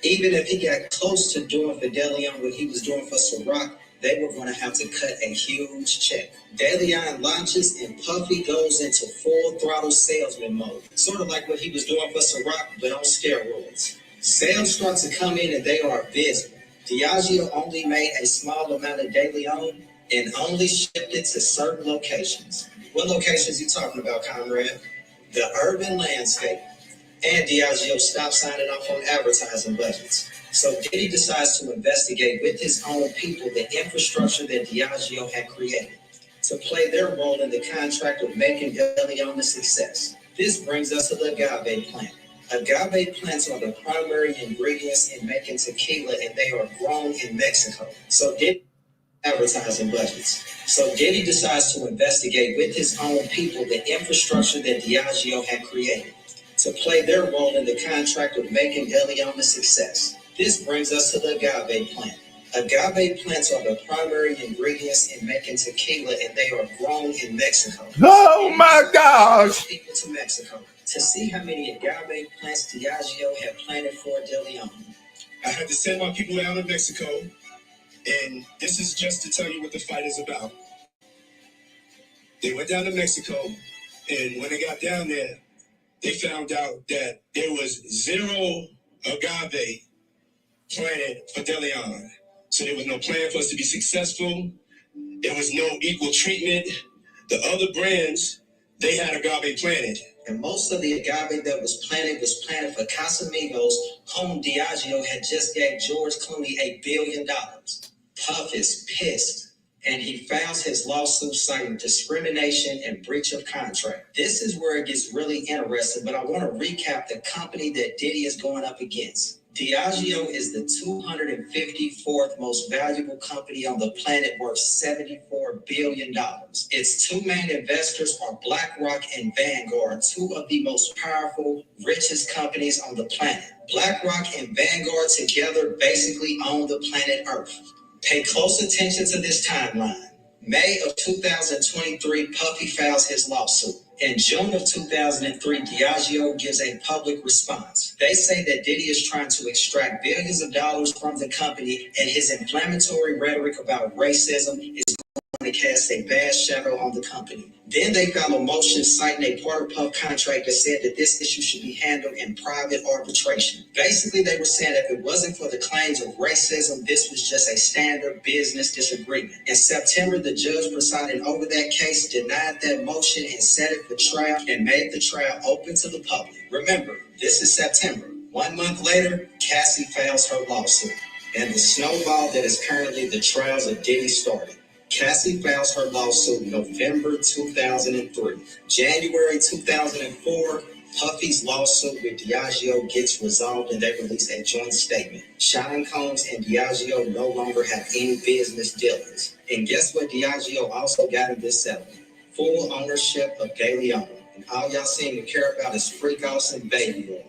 S3: Even if he got close to doing for De Leon what he was doing for Ciroc, they were going to have to cut a huge check. De Leon launches and Puffy goes into full throttle salesman mode. Sort of like what he was doing for Ciroc, but on steroids. Sales start to come in and they are visible. Diageo only made a small amount of De Leon and only shipped it to certain locations. What locations you talking about, comrade? The urban landscape. And Diageo stopped signing off on advertising budgets. So Diddy decides to investigate with his own people the infrastructure that Diageo had created to play their role in the contract of making De Leon a success. This brings us to the Agave plant. Agave plants are the primary ingredients in making tequila, and they are grown in Mexico. So Diddy advertising budgets. So Diddy decides to investigate with his own people the infrastructure that Diageo had created to play their role in the contract of making De Leon a success. This brings us to the Agave plant. Agave plants are the primary ingredients in making tequila, and they are grown in Mexico.
S1: Oh my gosh!
S3: People to Mexico to see how many agave plants Diageo had planted for De Leon. I had to send my people down to Mexico, and this is just to tell you what the fight is about. They went down to Mexico, and when they got down there, they found out that there was zero agave planted for De Leon. So there was no plan for us to be successful. There was no equal treatment. The other brands, they had agave planted. And most of the agave that was planted for Casamigos, whom Diageo had just gave George Clooney $1 billion. Puff is pissed, and he files his lawsuit citing discrimination and breach of contract. This is where it gets really interesting, but I want to recap the company that Diddy is going up against. Diageo is the 254th most valuable company on the planet, worth $74 billion. Its two main investors are BlackRock and Vanguard, two of the most powerful, richest companies on the planet. BlackRock and Vanguard together basically own the planet Earth. Pay close attention to this timeline. May of 2023, Puffy files his lawsuit. In June of 2003, Diageo gives a public response. They say that Diddy is trying to extract billions of dollars from the company, and his inflammatory rhetoric about racism is going to cast a bad shadow on the company. Then they filed a motion citing a part of Puff contract that said that this issue should be handled in private arbitration. Basically, they were saying if it wasn't for the claims of racism, this was just a standard business disagreement. In September, the judge presiding over that case denied that motion and set it for trial and made the trial open to the public. Remember, this is September. 1 month later, Cassie files her lawsuit, and the snowball that is currently the trials of Diddy started. Cassie files her lawsuit November 2003. January 2004, Puffy's lawsuit with Diageo gets resolved and they release a joint statement. Sean Combs and Diageo no longer have any business dealings. And guess what Diageo also got in this settlement? Full ownership of De Leon. And all y'all seem to care about is freak-offs and baby oil.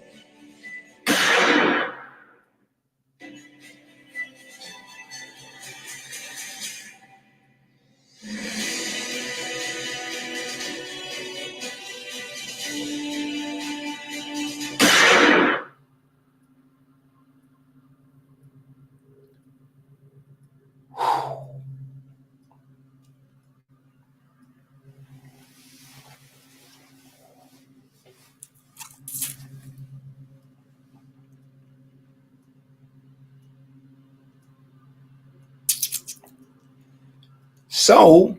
S1: So,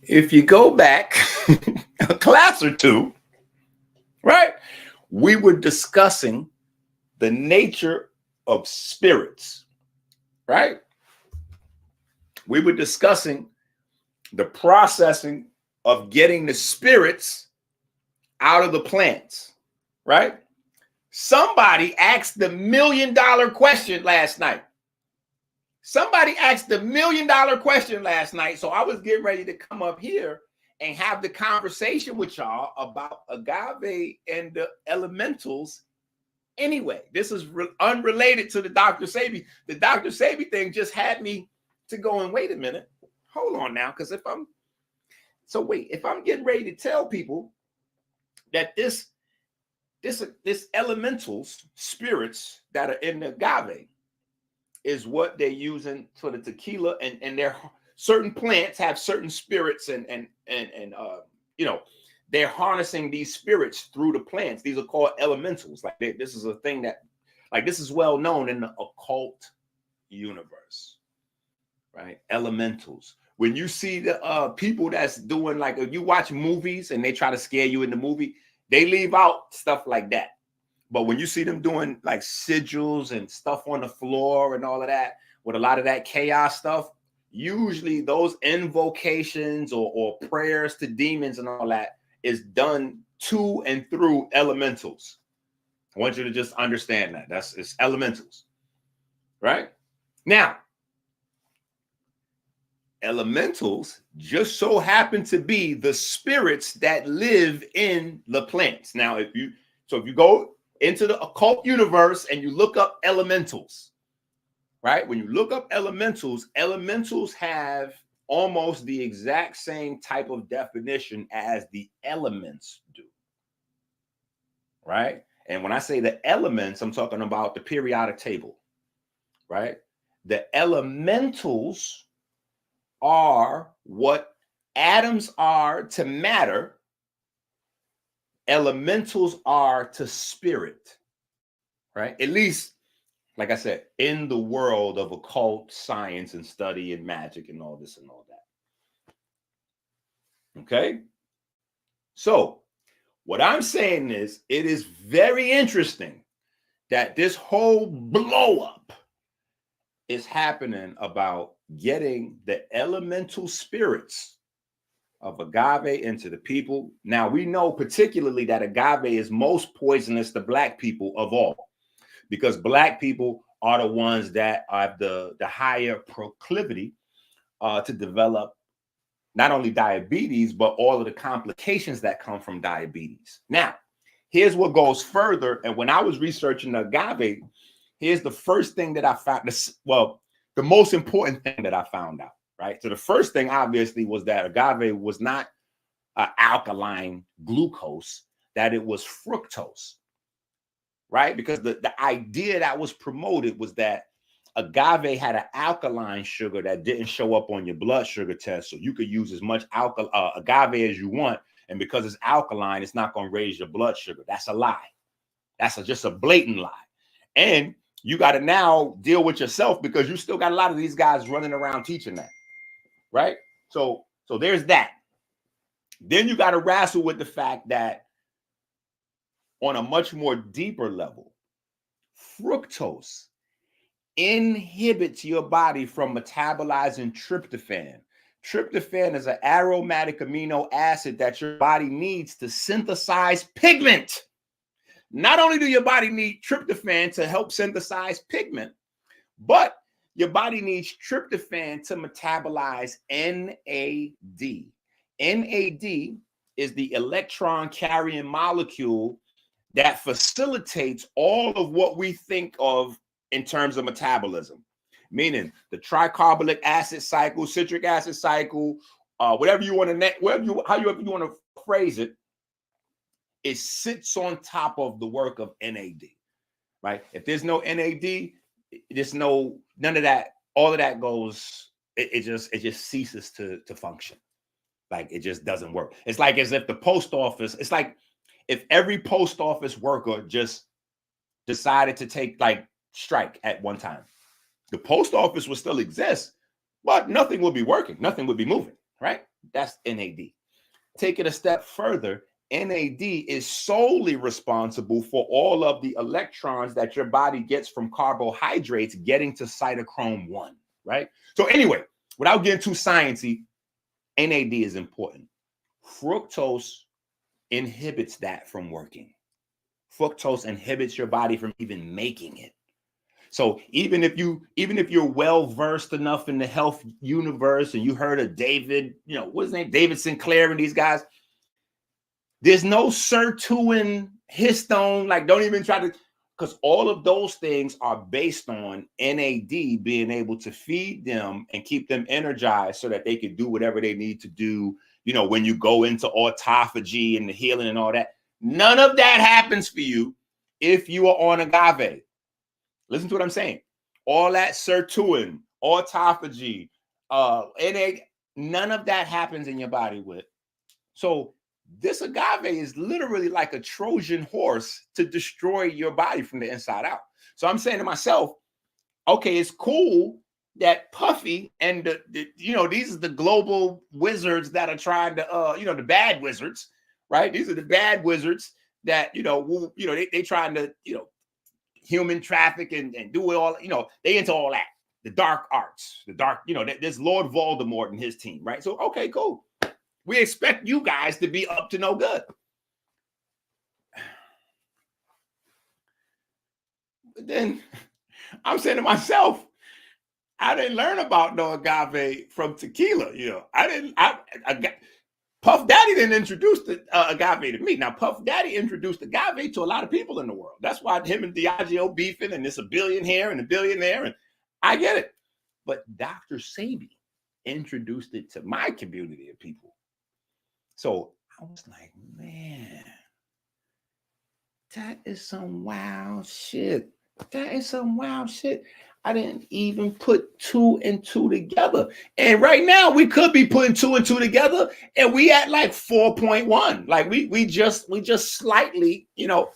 S1: if you go back a class or two, right, we were discussing the nature of spirits right? We were discussing the processing of getting the spirits out of the plants, right? Somebody asked the $1 million question last night. Somebody asked the $1 million question last night. So I was getting ready to come up here and have the conversation with y'all about agave and the elementals. Anyway, this is unrelated to the Dr. Sebi. The Dr. Sebi thing just had me to go and wait a minute. Hold on now, because if I'm getting ready to tell people that this elementals spirits that are in the agave is what they're using for the tequila, and their certain plants have certain spirits, and they're harnessing these spirits through the plants. These are called elementals. Like this is a thing that, like, this is well known in the occult universe, right? Elementals. When you see the people that's doing, like, if you watch movies and they try to scare you in the movie, they leave out stuff like that. But when you see them doing like sigils and stuff on the floor and all of that, with a lot of that chaos stuff, usually those invocations or prayers to demons and all that is done to and through elementals. I want you to just understand that. It's elementals, right? Now, elementals just so happen to be the spirits that live in the plants. Now, if you go into the occult universe and you look up elementals, right? When you look up elementals have almost the exact same type of definition as the elements do, right? And when I say the elements, I'm talking about the periodic table, right? The elementals are what atoms are to matter. Elementals are to spirit, right? At least, like I said, in the world of occult science and study and magic and all this and all that. Okay? So, what I'm saying is, it is very interesting that this whole blow up is happening about getting the elemental spirits of agave into the people. Now, we know particularly that agave is most poisonous to Black people of all, because Black people are the ones that have the higher proclivity to develop not only diabetes, but all of the complications that come from diabetes. Now, here's what goes further. And when I was researching the agave, here's the first thing that I found. Well, the most important thing that I found out, right? So the first thing, obviously, was that agave was not alkaline glucose, that it was fructose, right? Because the idea that was promoted was that agave had an alkaline sugar that didn't show up on your blood sugar test, so you could use as much agave as you want, and because it's alkaline, it's not going to raise your blood sugar. That's a lie. That's just a blatant lie. And you got to now deal with yourself, because you still got a lot of these guys running around teaching that, right? So there's that. Then you got to wrestle with the fact that on a much more deeper level, fructose inhibits your body from metabolizing tryptophan. Tryptophan is an aromatic amino acid that your body needs to synthesize pigment. Not only do your body need tryptophan to help synthesize pigment, but your body needs tryptophan to metabolize NAD. NAD is the electron carrying molecule that facilitates all of what we think of in terms of metabolism, meaning the tricarboxylic acid cycle, citric acid cycle, whatever you want to, however you want to phrase it, it sits on top of the work of NAD, right? If there's no NAD, there's none of that. All of that goes. It just ceases to function. Like, it just doesn't work. It's like as if the post office. It's like if every post office worker just decided to take strike at one time. The post office would still exist, but nothing would be working. Nothing would be moving, right? That's NAD. Take it a step further. NAD is solely responsible for all of the electrons that your body gets from carbohydrates getting to cytochrome 1, right? So anyway, without getting too sciencey, NAD is important. Fructose inhibits that from working. Fructose inhibits your body from even making it. So even if you're well versed enough in the health universe and you heard of David, what's his name, David Sinclair and these guys, there's no sirtuin, histone, like don't even try to, because all of those things are based on NAD being able to feed them and keep them energized so that they can do whatever they need to do. When you go into autophagy and the healing and all that, none of that happens for you if you are on agave. Listen to what I'm saying. All that sirtuin, autophagy, NAD, none of that happens in your body with. So this agave is literally like a Trojan horse to destroy your body from the inside out. So I'm saying to myself, okay, it's cool that Puffy and these are the global wizards that are trying to, the bad wizards, right? These are the bad wizards that, they trying to, human traffic and do it all, they into all that, the dark arts, the dark, there's Lord Voldemort and his team, right? So, okay, cool. We expect you guys to be up to no good. But then I'm saying to myself, I didn't learn about no agave from tequila. Puff Daddy didn't introduce the agave to me. Now, Puff Daddy introduced agave to a lot of people in the world. That's why him and Diageo beefing, and it's a billion here and a billion there, and I get it. But Dr. Sebi introduced it to my community of people. So I was like, man, that is some wild shit. That is some wild shit. I didn't even put 2 and 2 together. And right now we could be putting 2 and 2 together and we at like 4.1. Like we just slightly, we're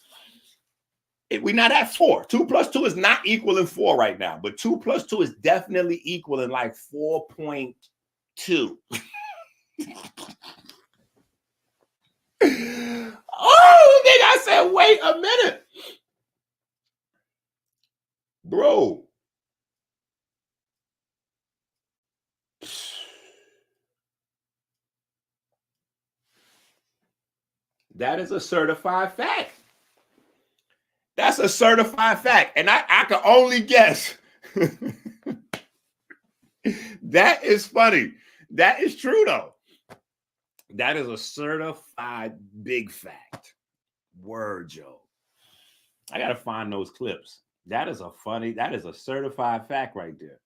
S1: not at 4. 2 plus 2 is not equaling 4 right now, but 2 plus 2 is definitely equaling like 4.2. Oh, then I said, wait a minute. Bro. That is a certified fact. That's a certified fact. And I can only guess. That is funny. That is true, though. That is a certified big fact. Word, Joe. I got to find those clips. That is a certified fact right there.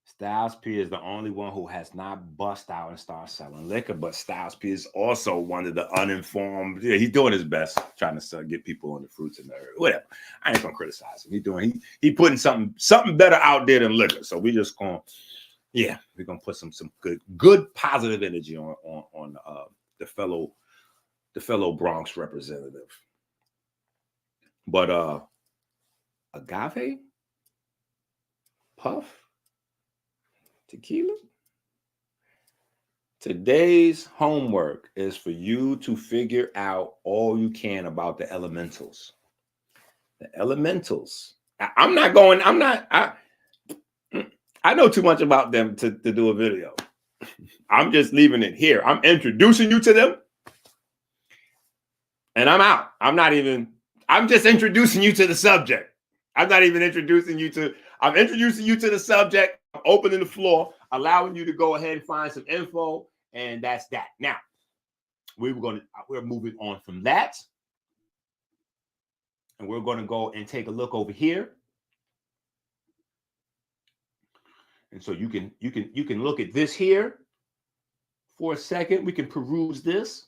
S1: Styles P is the only one who has not bust out and start selling liquor, but Styles P is also one of the uninformed. Yeah, he's doing his best trying to get people on the fruits and the herb. Whatever. I ain't gonna criticize him. He putting something better out there than liquor. So we just gonna, we're gonna put some good positive energy on the fellow Bronx representative. But agave, puff, tequila. Today's homework is for you to figure out all you can about the elementals. The elementals. I know too much about them to do a video. I'm just leaving it here. I'm introducing you to them. And I'm out. I'm just introducing you to the subject. I'm introducing you to the subject. I'm opening the floor, allowing you to go ahead and find some info, and that's that. Now, we're moving on from that, and we're going to go and take a look over here. And so you can look at this here for a second. We can peruse this.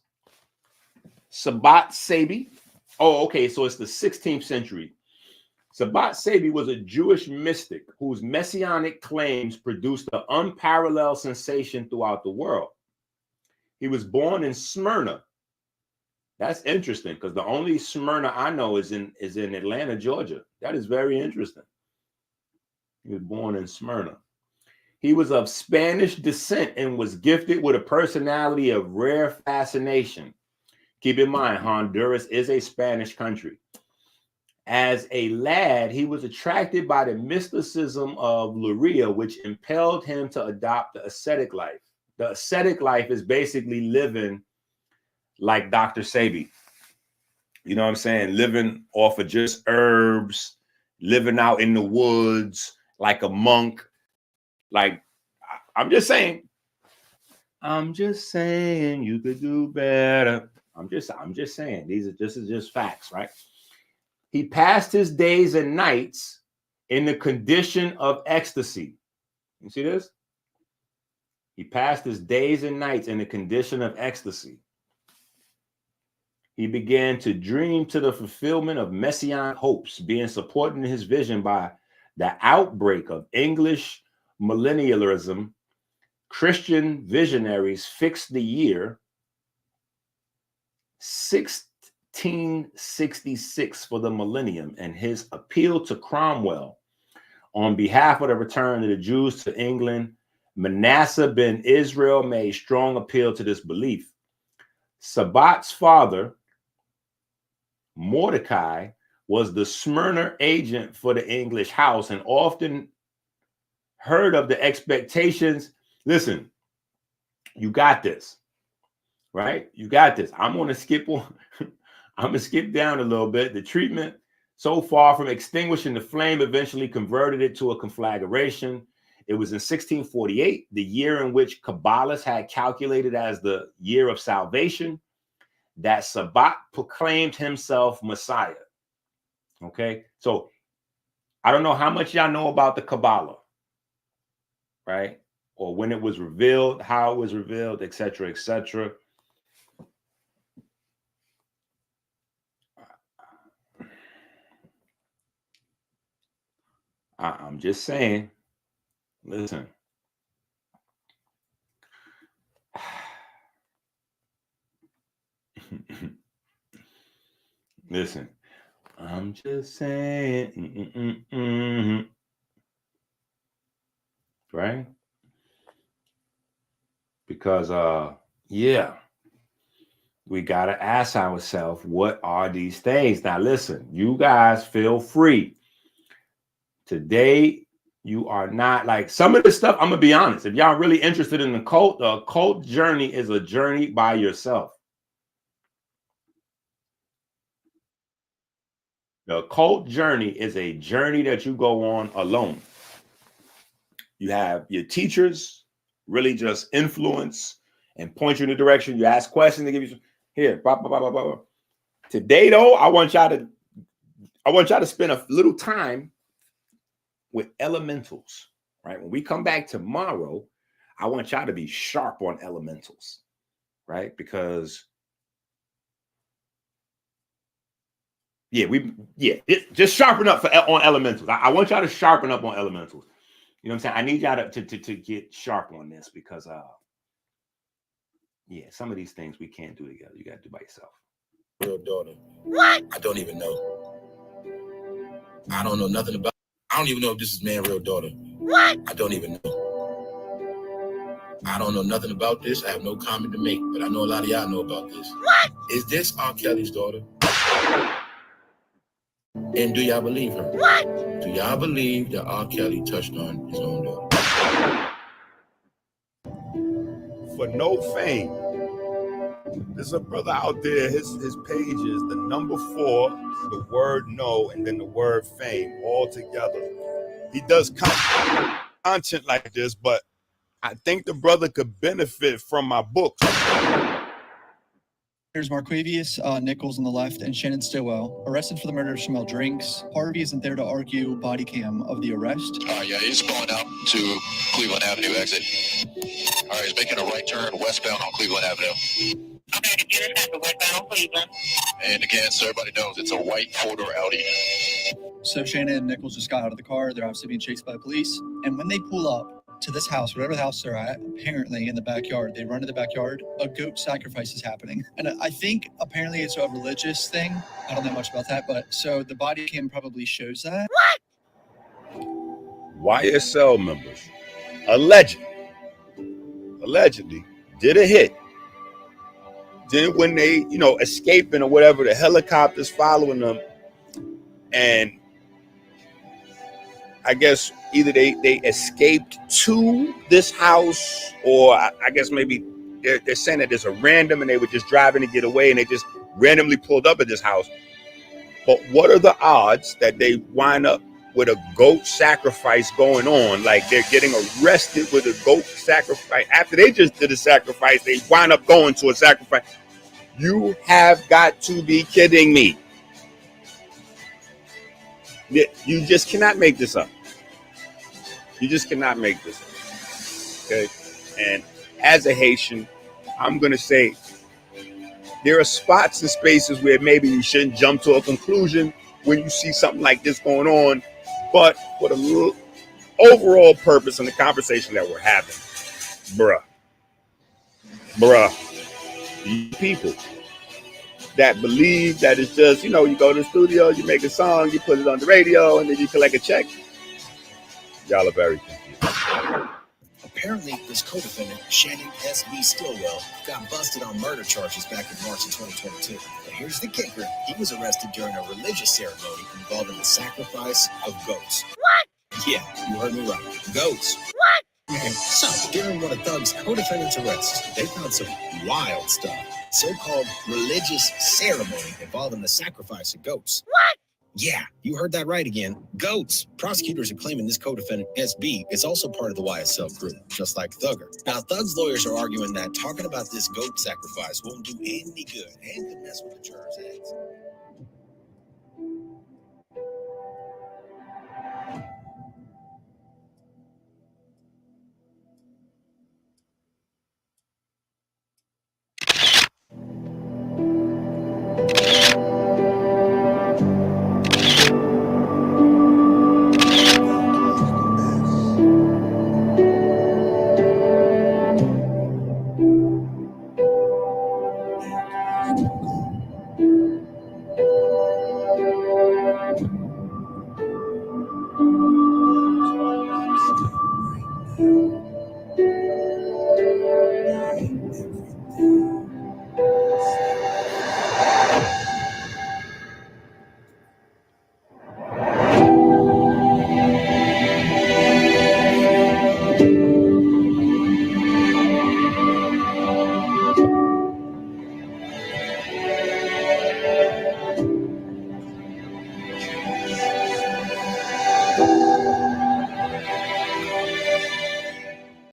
S1: Sabbat Sebi. Oh, okay. So it's the 16th century. Sabbat Sebi was a Jewish mystic whose messianic claims produced an unparalleled sensation throughout the world. He was born in Smyrna. That's interesting because the only Smyrna I know is in Atlanta, Georgia. That is very interesting. He was born in Smyrna. He was of Spanish descent and was gifted with a personality of rare fascination. Keep in mind, Honduras is a Spanish country. As a lad, he was attracted by the mysticism of Luria, which impelled him to adopt the ascetic life. The ascetic life is basically living like Dr. Sebi. You know what I'm saying? Living off of just herbs, living out in the woods like a monk. Like, I'm just saying you could do better. I'm just saying, this is just facts, right? He passed his days and nights in the condition of ecstasy. You see this? He passed his days and nights in the condition of ecstasy. He began to dream to the fulfillment of messianic hopes, being supported in his vision by the outbreak of English millennialism. Christian visionaries fixed the year 1666 for the millennium, and his appeal to Cromwell on behalf of the return of the Jews to England. Manasseh ben Israel made strong appeal to this belief. Sabat's father, Mordecai, was the Smyrna agent for the English house and often heard of the expectations. Listen, you got this, right? You got this. I'm going to skip down a little bit. The treatment, so far from extinguishing the flame, eventually converted it to a conflagration. It was in 1648, the year in which Kabbalists had calculated as the year of salvation, that Sabat proclaimed himself Messiah. Okay, so I don't know how much y'all know about the Kabbalah, right? Or when it was revealed, how it was revealed, etc., etc. I'm just saying, listen. Listen, I'm just saying, right? Because, yeah, we got to ask ourselves, what are these things? Now, listen, you guys feel free. Today, you are not like some of this stuff. I'm going to be honest. If y'all really interested in the occult journey is a journey by yourself. The occult journey is a journey that you go on alone. You have your teachers really just influence and point you in the direction. You ask questions, they give you here. Blah, blah, blah, blah, blah. Today, though, I want y'all to spend a little time with elementals. Right? When we come back tomorrow, I want y'all to be sharp on elementals, right? Because just sharpen up on elementals. I want y'all to sharpen up on elementals. You know what I'm saying? I need y'all to get sharp on this because some of these things we can't do together. You got to do by yourself.
S4: Real daughter. What? I don't even know. I don't know nothing about. I don't even know if this is man real daughter. What? I don't even know. I don't know nothing about this. I have no comment to make, but I know a lot of y'all know about this. What? Is this R. Kelly's daughter? And do y'all believe her? What? Do y'all believe that R. Kelly touched on his own daughter?
S5: For no fame. There's a brother out there, his page is the number 4, the word no, and then the word fame all together. He does content like this, but I think the brother could benefit from my books.
S6: There's Marquavius Nichols on the left and Shannon Stillwell, arrested for the murder of Shamel Drinks. Harvey isn't there to argue body cam of the arrest.
S7: Yeah, he's pulling out to Cleveland Avenue exit. All right, he's making a right turn westbound on Cleveland Avenue.
S8: Okay, the unit has the westbound on Cleveland.
S7: And again, so everybody knows, it's a white 4-door Audi.
S6: So Shannon and Nichols just got out of the car. They're obviously being chased by police. And when they pull up to this house, whatever the house they're at, apparently in the backyard, they run to the backyard, a goat sacrifice is happening. And I think apparently it's a religious thing. I don't know much about that, but so the body cam probably shows that.
S5: YSL members, allegedly did a hit. Then when they, escaping or whatever, the helicopters following them, and I guess either they escaped to this house, or I guess maybe they're saying that there's a random and they were just driving to get away and they just randomly pulled up at this house. But what are the odds that they wind up with a goat sacrifice going on? Like they're getting arrested with a goat sacrifice. After they just did a sacrifice, they wind up going to a sacrifice. You have got to be kidding me. You just cannot make this up. You just cannot make this up. Okay? And as a Haitian, I'm going to say there are spots and spaces where maybe you shouldn't jump to a conclusion when you see something like this going on. But for the little overall purpose and the conversation that we're having, you people that believe that it's just, you go to the studio, you make a song, you put it on the radio, and then you collect a check. Y'all are very confused.
S4: Apparently, this co-defendant, Shannon S.B. Stillwell, got busted on murder charges back in March of 2022. But here's the kicker. He was arrested during a religious ceremony involving the sacrifice of goats. What? Yeah, you heard me right. Goats. What? So, during one of Thug's co-defendants' arrests, they found some wild stuff. So-called religious ceremony involving the sacrifice of goats. What? Yeah, you heard that right again. Goats. Prosecutors are claiming this co-defendant, SB, is also part of the YSL group, just like Thugger. Now, Thug's lawyers are arguing that talking about this goat sacrifice won't do any good and could mess with the jurors' heads.